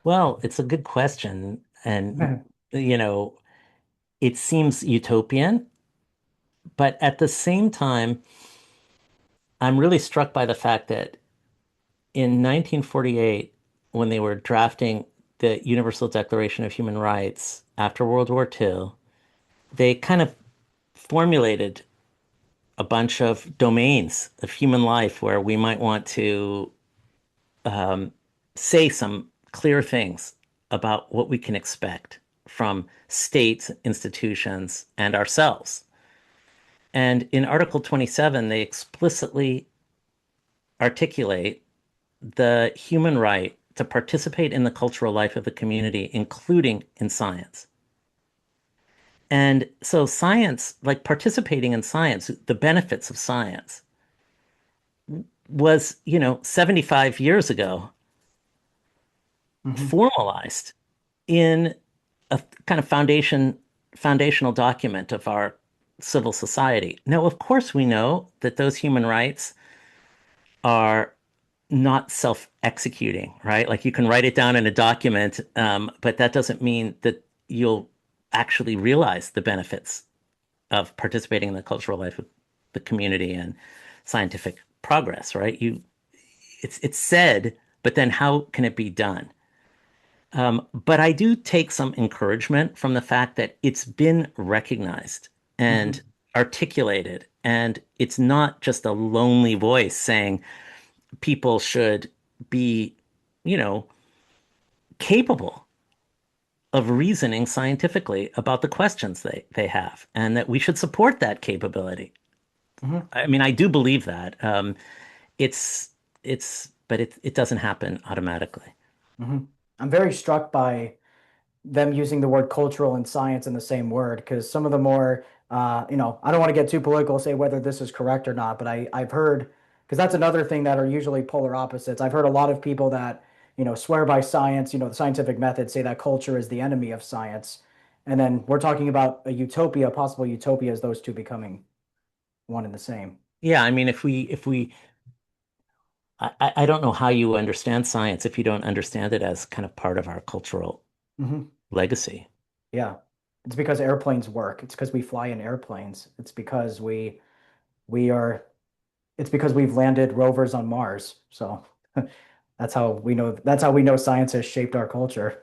Well, it's a good question. And, you know, it seems utopian, but at the same time, I'm really struck by the fact that in 1948, when they were drafting the Universal Declaration of Human Rights after World War II, they kind of formulated a bunch of domains of human life where we might want to um, say some clear things about what we can expect from states, institutions, and ourselves. And in Article 27, they explicitly articulate the human right to participate in the cultural life of the community, including in science. And so, science, like participating in science, the benefits of science was, 75 years ago Mhm. formalized in a kind of foundational document of our civil society. Now, of course, we know that those human rights are not self-executing, right? Like you can write it down in a document, but that doesn't mean that you'll actually realize the benefits of participating in the cultural life of the community and scientific progress, right? it's said, but then how can it be done? But I do take some encouragement from the fact that it's been recognized and Hmm. articulated, and it's not just a lonely voice saying people should be, you know, capable of reasoning scientifically about the questions they have, and that we should support that capability. Hmm. I mean, I do believe that. It's but it doesn't happen automatically. Hmm. I'm very struck by them using the word cultural and science in the same word because some of the more, I don't want to get too political, say whether this is correct or not, but I've heard, because that's another thing that are usually polar opposites. I've heard a lot of people that, swear by science, the scientific method, say that culture is the enemy of science. And then we're talking about a utopia, possible utopia, as those two becoming one and the same. Yeah, I mean, if we I don't know how you understand science if you don't understand it as kind of part of our cultural Hmm. legacy. Yeah. It's because airplanes work. It's because we fly in airplanes. We are it's because we've landed rovers on Mars. So that's how we know science has shaped our culture.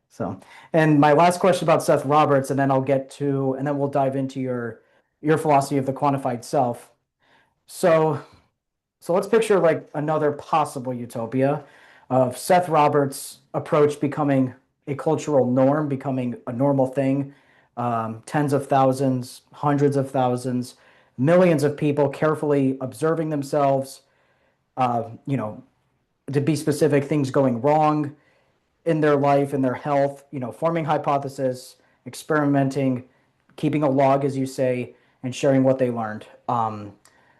So, and my last question about Seth Roberts, and then we'll dive into your philosophy of the quantified self. So, so let's picture like another possible utopia of Seth Roberts' approach becoming a cultural norm, becoming a normal thing. Tens of thousands, hundreds of thousands, millions of people carefully observing themselves, uh, you know, to be specific, things going wrong in their life, in their health, forming hypothesis, experimenting, keeping a log, as you say, and sharing what they learned.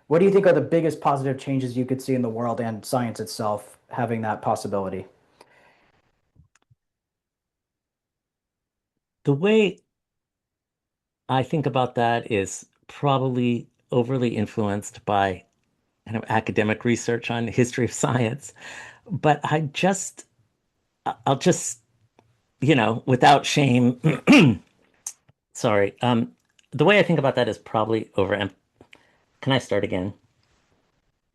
What do you think are the biggest positive changes you could see in the world and science itself having that possibility? The way I think about that is probably overly influenced by kind of academic research on history of science. But I'll just, without shame, sorry. The way I think about that is probably over. Can I start again?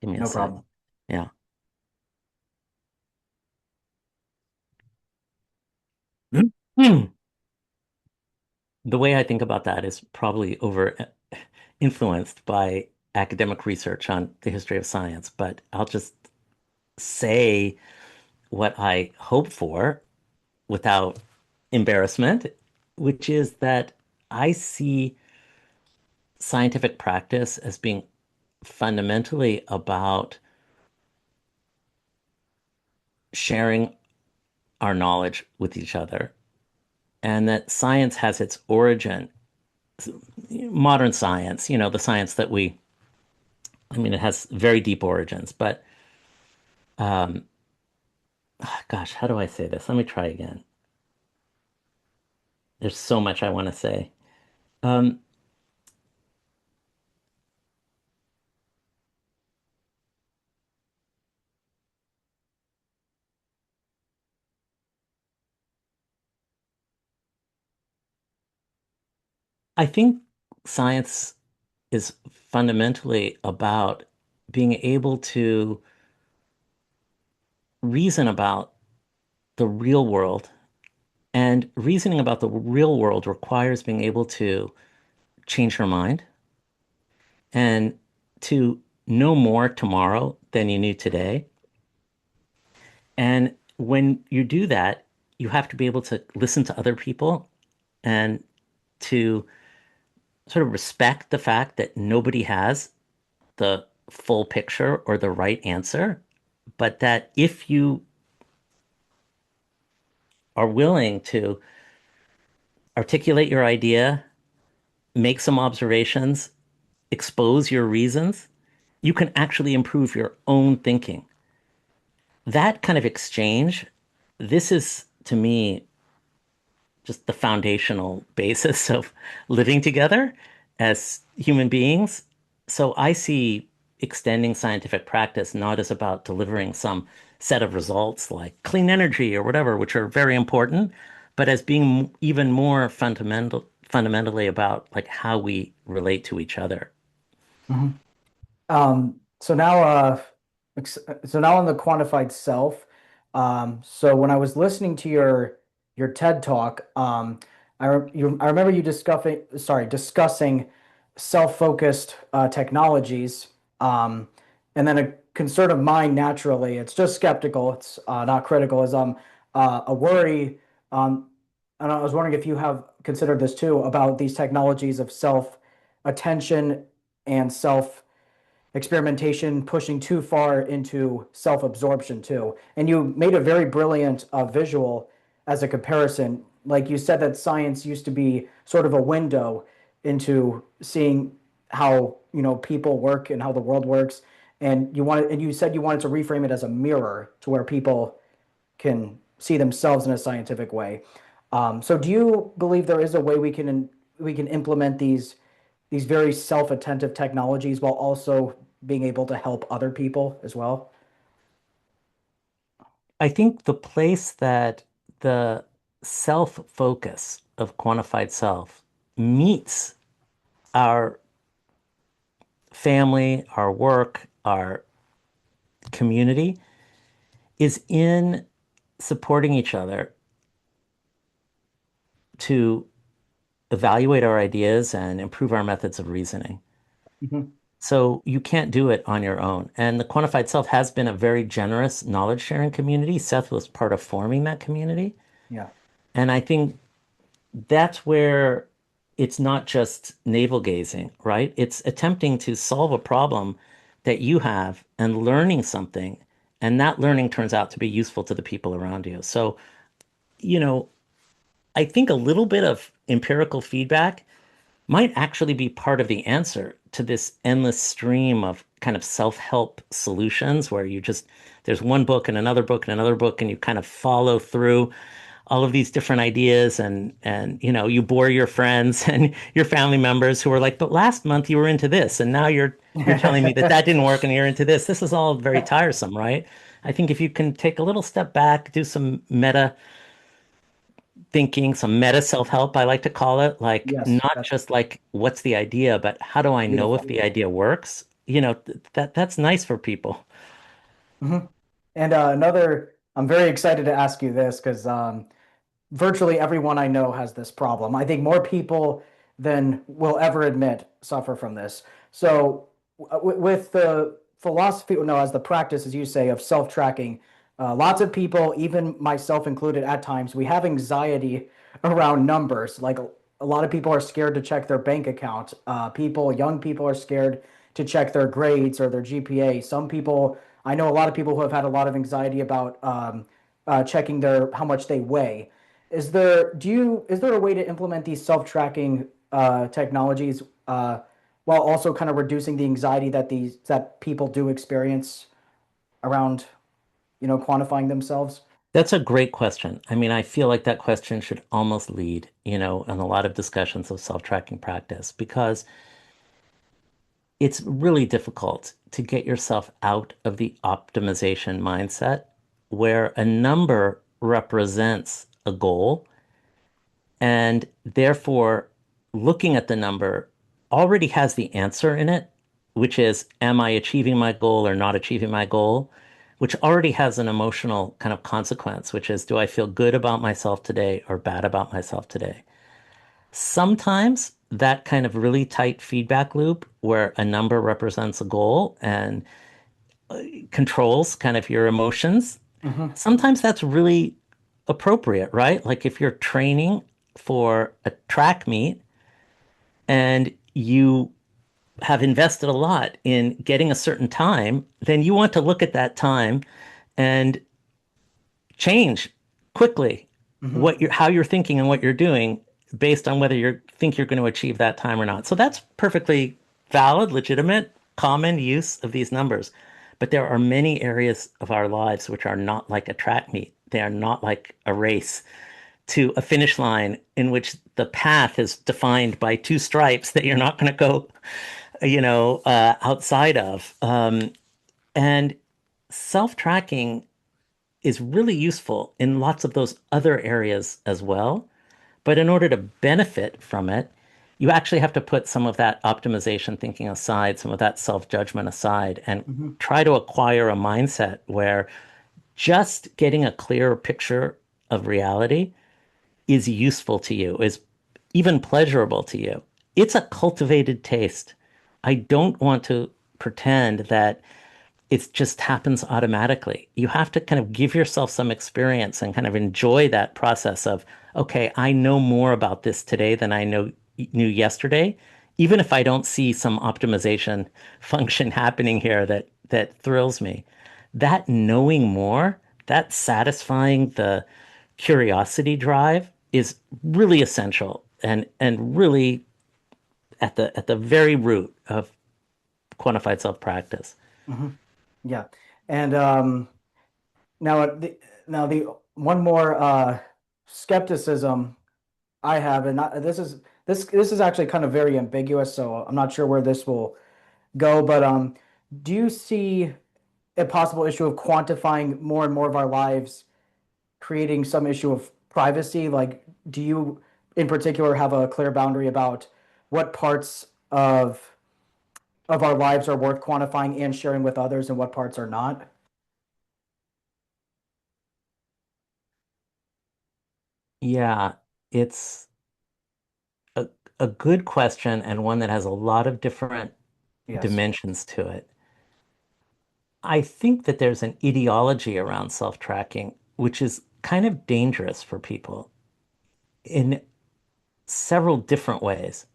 Give me a No sec. problem. Yeah. The way I think about that is probably over influenced by academic research on the history of science, but I'll just say what I hope for without embarrassment, which is that I see scientific practice as being fundamentally about sharing our knowledge with each other, and that science has its origin, modern science, the science that I mean, it has very deep origins, but um, gosh, how do I say this? Let me try again. There's so much I want to say. Um, I think science is fundamentally about being able to reason about the real world. And reasoning about the real world requires being able to change your mind and to know more tomorrow than you knew today. And when you do that, you have to be able to listen to other people and to sort of respect the fact that nobody has the full picture or the right answer, but that if you are willing to articulate your idea, make some observations, expose your reasons, you can actually improve your own thinking. That kind of exchange, this is to me just the foundational basis of living together as human beings. So I see extending scientific practice not as about delivering some set of results like clean energy or whatever, which are very important, but as being even more fundamentally about like how we relate to each other. Mhm. So now, So now on the quantified self. So when I was listening to your TED talk, I remember you discussing self-focused technologies. And then a concern of mine naturally, it's just skeptical. It's not critical. Is a worry. Um, and I was wondering if you have considered this too about these technologies of self-attention and self experimentation pushing too far into self-absorption too. And you made a very brilliant visual as a comparison. Like you said that science used to be sort of a window into seeing how, people work and how the world works. And you said you wanted to reframe it as a mirror to where people can see themselves in a scientific way. So do you believe there is a way we can implement these very self-attentive technologies while also being able to help other people as well? I think the place that the self-focus of quantified self meets our family, our work, our community is in supporting each other to evaluate our ideas and improve our methods of reasoning. Mhm. So you can't do it on your own. And the quantified self has been a very generous knowledge sharing community. Seth was part of forming that community. Yeah. And I think that's where it's not just navel gazing, right? It's attempting to solve a problem that you have and learning something. And that learning turns out to be useful to the people around you. So, you know, I think a little bit of empirical feedback might actually be part of the answer to this endless stream of kind of self-help solutions where there's one book and another book and another book, and you kind of follow through all of these different ideas and you bore your friends and your family members who are like, but last month you were into this and now you're telling me that that didn't work and you're into this. This is all very tiresome, right? I think if you can take a little step back, do some meta thinking, some meta self-help, I like to call it, like Yes, not that's just like what's the idea, but how do I know if beautiful. the idea works? That's nice for people. Mhm. And I'm very excited to ask you this because virtually everyone I know has this problem. I think more people than will ever admit suffer from this. So, with the philosophy, no, as the practice, as you say, of self-tracking, lots of people, even myself included, at times, we have anxiety around numbers. Like a lot of people are scared to check their bank account. Young people are scared to check their grades or their GPA. Some people, I know a lot of people who have had a lot of anxiety about checking their how much they weigh. Is there a way to implement these self-tracking technologies while also kind of reducing the anxiety that people do experience around, quantifying themselves? That's a great question. I mean, I feel like that question should almost lead, in a lot of discussions of self-tracking practice because it's really difficult to get yourself out of the optimization mindset where a number represents a goal and therefore looking at the number already has the answer in it, which is, am I achieving my goal or not achieving my goal? Which already has an emotional kind of consequence, which is, do I feel good about myself today or bad about myself today? Sometimes that kind of really tight feedback loop where a number represents a goal and controls kind of your emotions, Hmm. sometimes that's really appropriate, right? Like if you're training for a track meet and you have invested a lot in getting a certain time, then you want to look at that time and change quickly Hmm. how you're thinking and what you're doing based on whether you think you're going to achieve that time or not. So that's perfectly valid, legitimate, common use of these numbers. But there are many areas of our lives which are not like a track meet. They are not like a race to a finish line in which the path is defined by two stripes that you're not going to go, outside of. And self-tracking is really useful in lots of those other areas as well. But in order to benefit from it, you actually have to put some of that optimization thinking aside, some of that self-judgment aside, and Hmm. try to acquire a mindset where just getting a clearer picture of reality is useful to you, is even pleasurable to you. It's a cultivated taste. I don't want to pretend that it just happens automatically. You have to kind of give yourself some experience and kind of enjoy that process of, okay, I know more about this today than knew yesterday, even if I don't see some optimization function happening here that thrills me. That knowing more, that satisfying the curiosity drive is really essential and really at the very root of quantified self-practice. Hmm. Yeah. And now the one more skepticism I have, and this is actually kind of very ambiguous, so I'm not sure where this will go. But do you see a possible issue of quantifying more and more of our lives, creating some issue of privacy? Like, do you in particular have a clear boundary about what parts of our lives are worth quantifying and sharing with others, and what parts are not? Yeah, it's a, a good question and one that has a lot of different Yes. dimensions to it. I think that there's an ideology around self-tracking, which is kind of dangerous for people in several different ways.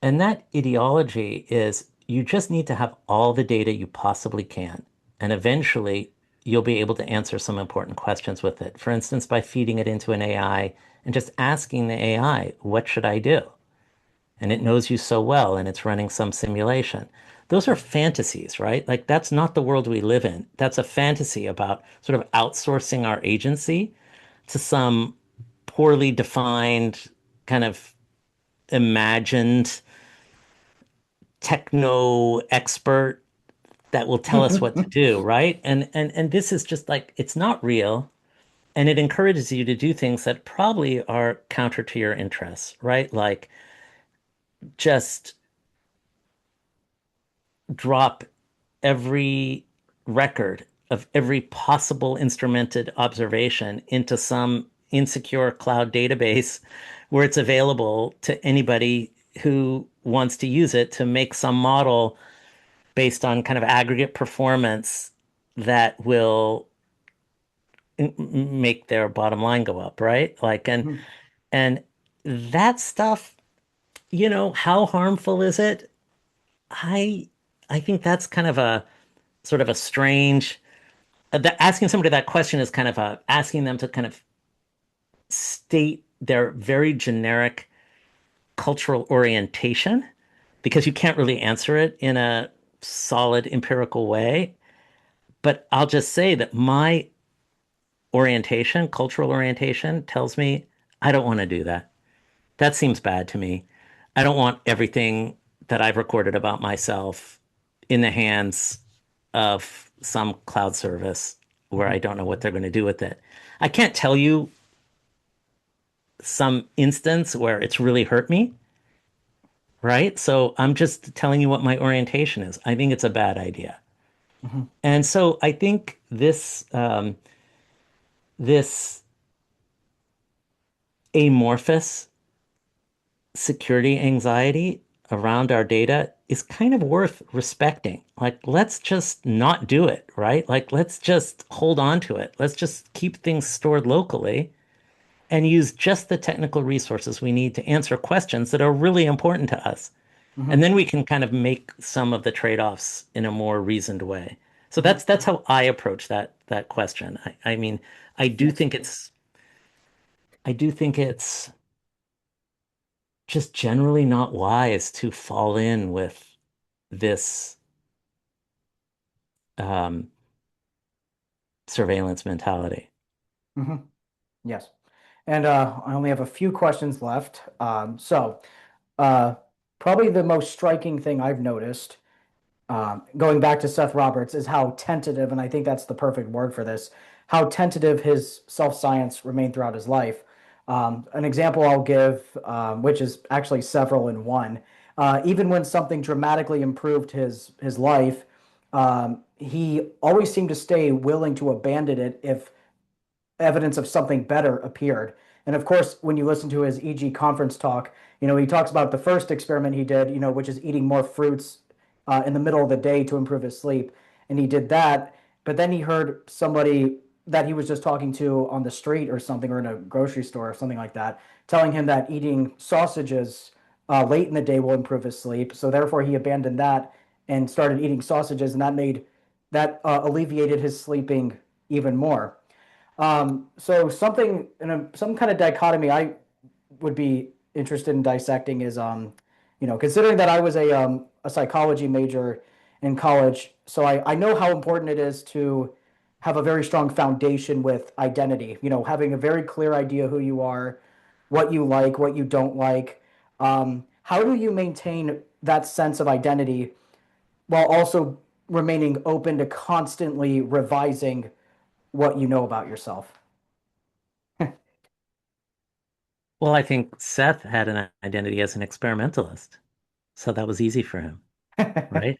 And that ideology is you just need to have all the data you possibly can. And eventually you'll be able to answer some important questions with it. For instance, by feeding it into an AI and just asking the AI, what should I do? And it knows you so well and it's running some simulation. Those are fantasies, right? Like that's not the world we live in. That's a fantasy about sort of outsourcing our agency to some poorly defined, kind of imagined techno expert that will tell us what to do, right? And this is just like it's not real and it encourages you to do things that probably are counter to your interests, right? Like just drop every record of every possible instrumented observation into some insecure cloud database where it's available to anybody who wants to use it to make some model based on kind of aggregate performance that will make their bottom line go up, right? Like and that stuff, how harmful is it? I I think that's kind of a sort of a strange asking somebody that question is kind of asking them to kind of state their very generic cultural orientation because you can't really answer it in a solid empirical way. But I'll just say that my orientation, cultural orientation, tells me I don't want to do that. That seems bad to me. I don't want everything that I've recorded about myself in the hands of some cloud service where I don't know what they're going to do with it. I can't tell you some instance where it's really hurt me, right? So I'm just telling you what my orientation is. I think it's a bad idea. Hmm. And so I think this amorphous security anxiety around our data is kind of worth respecting. Like, let's just not do it, right? Like, let's just hold on to it. Let's just keep things stored locally and use just the technical resources we need to answer questions that are really important to us. And Hmm. then we can kind of make some of the trade-offs in a more reasoned way. So Hmm. that's how I approach that question. I mean, I do Yes. think it's just generally not wise to fall in with this um, surveillance mentality. Hmm. Yes. And I only have a few questions left. Uh, Probably the most striking thing I've noticed, going back to Seth Roberts, is how tentative, and I think that's the perfect word for this, how tentative his self-science remained throughout his life. An example I'll give, which is actually several in one, even when something dramatically improved his life, he always seemed to stay willing to abandon it if evidence of something better appeared. And of course, when you listen to his EG conference talk, he talks about the first experiment he did, which is eating more fruits in the middle of the day to improve his sleep. And he did that, but then he heard somebody that he was just talking to on the street or something, or in a grocery store or something like that, telling him that eating sausages late in the day will improve his sleep. So therefore, he abandoned that and started eating sausages, and that alleviated his sleeping even more. So something in some kind of dichotomy I would be interested in dissecting is, considering that I was a psychology major in college, so I know how important it is to have a very strong foundation with identity, having a very clear idea who you are, what you like, what you don't like. How do you maintain that sense of identity while also remaining open to constantly revising what you know about yourself? Well, I think Seth had an identity as an experimentalist, so that was easy for him, right?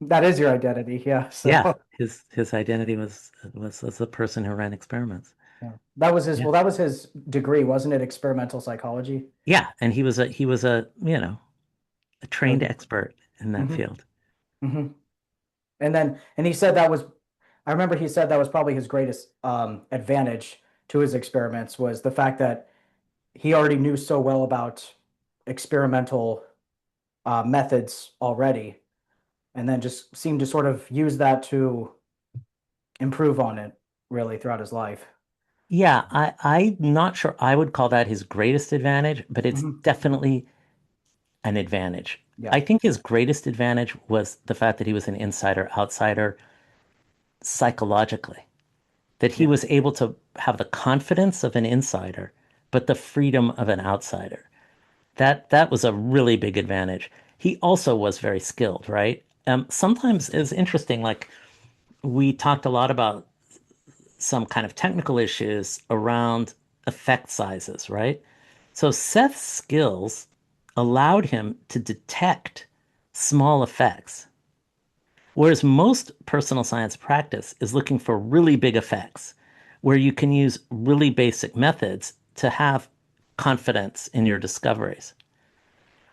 That is your identity, yeah. Yeah, So his identity was as a person who ran experiments. yeah. That was his, Yeah. well, that was his degree, wasn't it? Experimental psychology. Yeah, and he was a Uh, trained expert in that mhm, field. mhm. And he said that was, I remember he said that was probably his greatest advantage to his experiments was the fact that he already knew so well about experimental methods already, and then just seemed to sort of use that to improve on it really throughout his life. Yeah, I'm not sure I would call that his greatest advantage, but it's Mhm. definitely an advantage. Yeah, I think his greatest advantage was the fact that he was an insider outsider psychologically, that he yeah. was able to have the confidence of an insider, but the freedom of an outsider. That was a really big advantage. He also was very skilled, right? Sometimes it's interesting, like we talked a lot about some kind of technical issues around effect sizes, right? So Seth's skills allowed him to detect small effects, whereas most personal science practice is looking for really big effects, where you can use really basic methods to have confidence in your discoveries.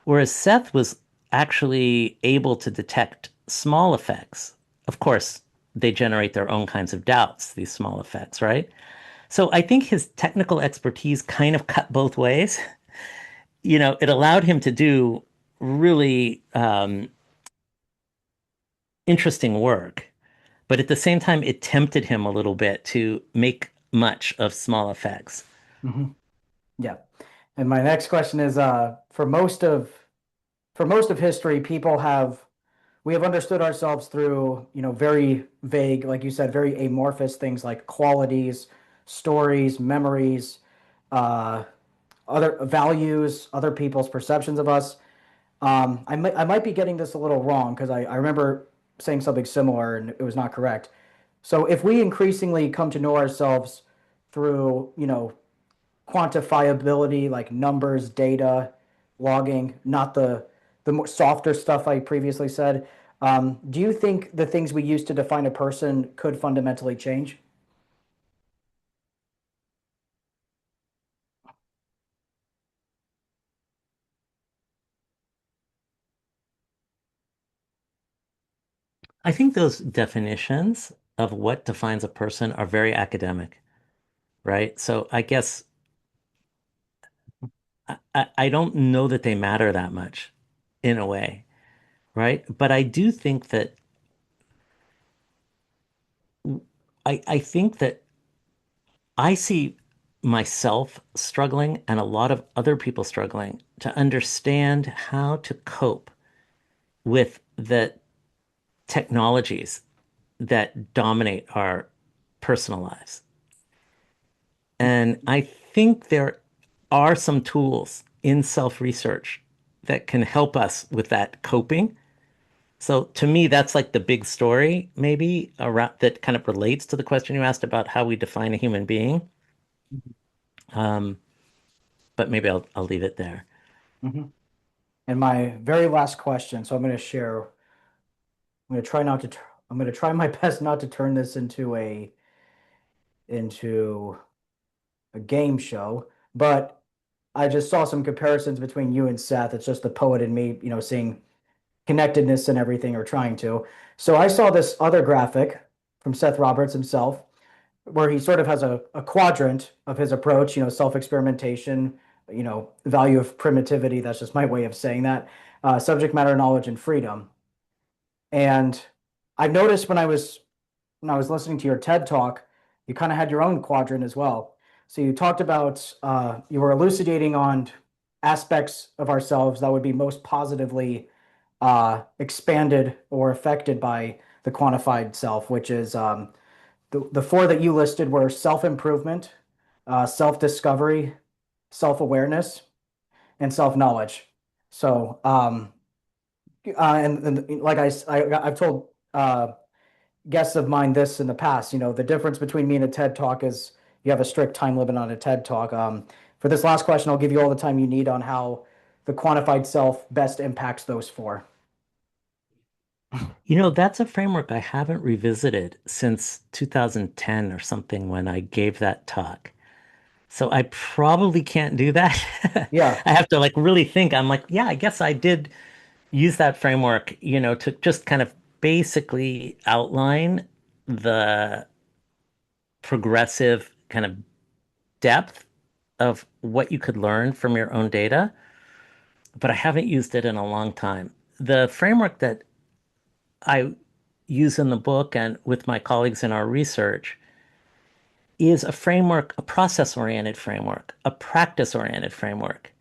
Whereas Seth was actually able to detect small effects. Of course, they generate their own kinds of doubts, these small effects, right? So I think his technical expertise kind of cut both ways. It allowed him to do really interesting work, but at the same time, it tempted him a little bit to make much of small effects. Mhm. Yeah. And my next question is, for most of history, we have understood ourselves through, very vague, like you said, very amorphous things like qualities, stories, memories, uh, other values, other people's perceptions of us. I might be getting this a little wrong because I remember saying something similar and it was not correct. So if we increasingly come to know ourselves through, quantifiability, like numbers, data, logging, not the more softer stuff I previously said. Do you think the things we use to define a person could fundamentally change? I think those definitions of what defines a person are very academic, right? So I guess I don't know that they matter that much in a way, right? But I do think that I think that I see myself struggling and a lot of other people struggling to understand how to cope with the technologies that dominate our personal lives. And I think there are some tools in self-research that can help us with that coping. So to me, that's like the big story, maybe around that kind of relates to the question you asked about how we define a human being. Um, but maybe I'll leave it there. Hmm. And my very last question, so I'm going to share, I'm going to try not to, I'm going to try my best not to turn this into a game show, but I just saw some comparisons between you and Seth. It's just the poet in me, seeing connectedness and everything, or trying to. So I saw this other graphic from Seth Roberts himself, where he sort of has a quadrant of his approach, self-experimentation, value of primitivity. That's just my way of saying that. Subject matter knowledge and freedom. And I noticed when I was listening to your TED talk, you kind of had your own quadrant as well. So you talked about you were elucidating on aspects of ourselves that would be most positively expanded or affected by the quantified self, which is the four that you listed were self-improvement, self-discovery, self-awareness, and self-knowledge. So, and like I've told guests of mine this in the past, the difference between me and a TED Talk is you have a strict time limit on a TED Talk. For this last question, I'll give you all the time you need on how the quantified self best impacts those four. That's a framework I haven't revisited since 2010 or something when I gave that talk. So I probably can't do that. Yeah, I have to like really think. I'm like, yeah, I guess I did use that framework, to just kind of basically outline the progressive kind of depth of what you could learn from your own data, but I haven't used it in a long time. The framework that I use in the book and with my colleagues in our research is a framework, a process-oriented framework, a practice-oriented framework.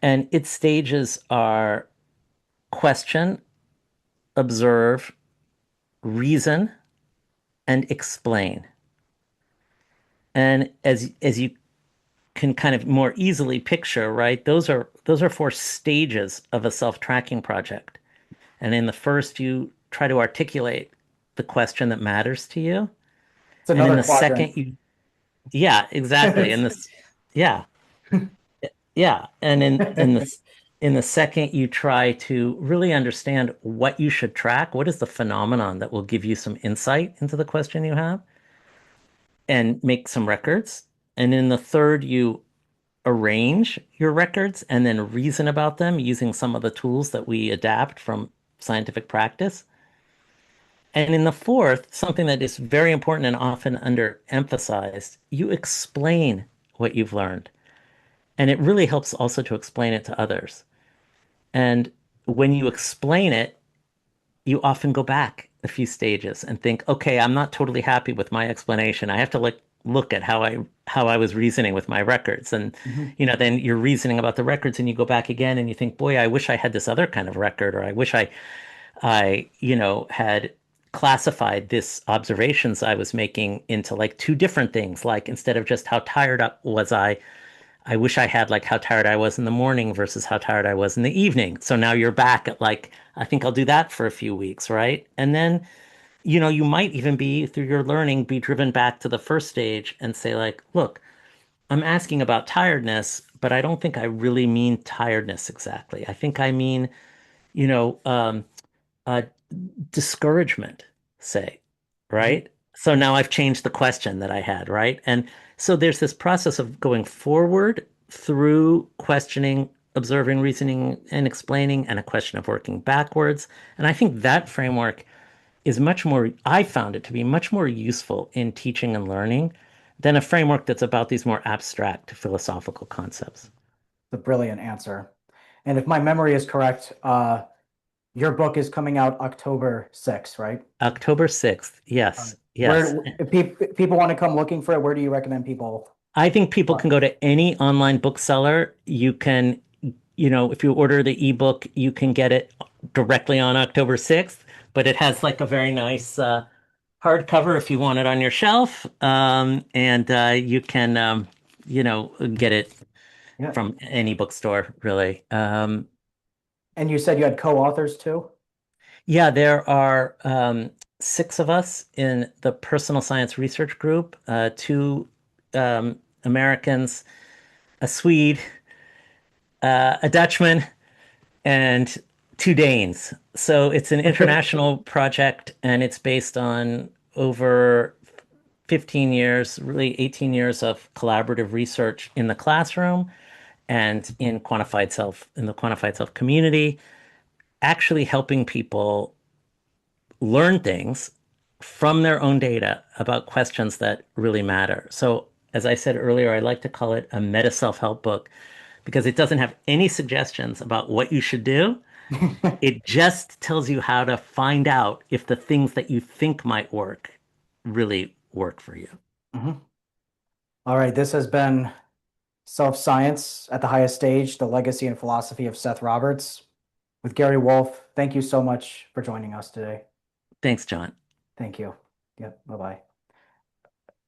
And its stages are question, observe, reason, and explain. And as you can kind of more easily picture, right, those are four stages of a self-tracking project. And in the first, you try to articulate the question that matters to you. it's And in another the quadrant. second, yeah, exactly. Yeah, yeah. And in the second, you try to really understand what you should track. What is the phenomenon that will give you some insight into the question you have and make some records. And in the third, you arrange your records and then reason about them using some of the tools that we adapt from scientific practice. And in the fourth, something that is very important and often underemphasized, you explain what you've learned. And it really helps also to explain it to others. And when you explain it, you often go back a few stages and think, okay, I'm not totally happy with my explanation. I have to look at how I was reasoning with my records. And Mhm. then you're reasoning about the records and you go back again and you think, boy, I wish I had this other kind of record, or I wish I had classified this observations I was making into like two different things. Like instead of just how tired was I wish I had like how tired I was in the morning versus how tired I was in the evening. So now you're back at like, I think I'll do that for a few weeks, right? And then, you might even be through your learning, be driven back to the first stage and say, like, look, I'm asking about tiredness, but I don't think I really mean tiredness exactly. I think I mean, you know, um, uh, discouragement, say, Mhm. right? So now I've changed the question that I had, right? And so there's this process of going forward through questioning, observing, reasoning, and explaining, and a question of working backwards. And I think that framework is much more, I found it to be much more useful in teaching and learning than a framework that's about these more abstract philosophical concepts. It's a brilliant answer. And if my memory is correct, your book is coming out October 6th, right? October 6th. Yes, yes. Where if people want to come looking for it, where do you recommend people? I think people uh, can go to any online bookseller. You can, if you order the ebook, you can get it directly on October 6th, but it has like a very nice hardcover if you want it on your shelf. And you can, get it Yeah. from any bookstore, really. And you said you had co-authors too? Yeah, there are six of us in the personal science research group, two Americans, a Swede, a Dutchman, and two Danes. So it's an international project, and it's based on over 15 years, really 18 years of collaborative research in the classroom and in the quantified self community, actually helping people learn things from their own data about questions that really matter. So, as I said earlier, I like to call it a meta self-help book because it doesn't have any suggestions about what you should do. It just tells you how to find out if the things that you think might work really work for you. Mhm. All right, this has been Self-Science at the Highest Stage, The Legacy and Philosophy of Seth Roberts with Gary Wolf. Thank you so much for joining us today. Thanks, John. Thank you. Yep, bye-bye.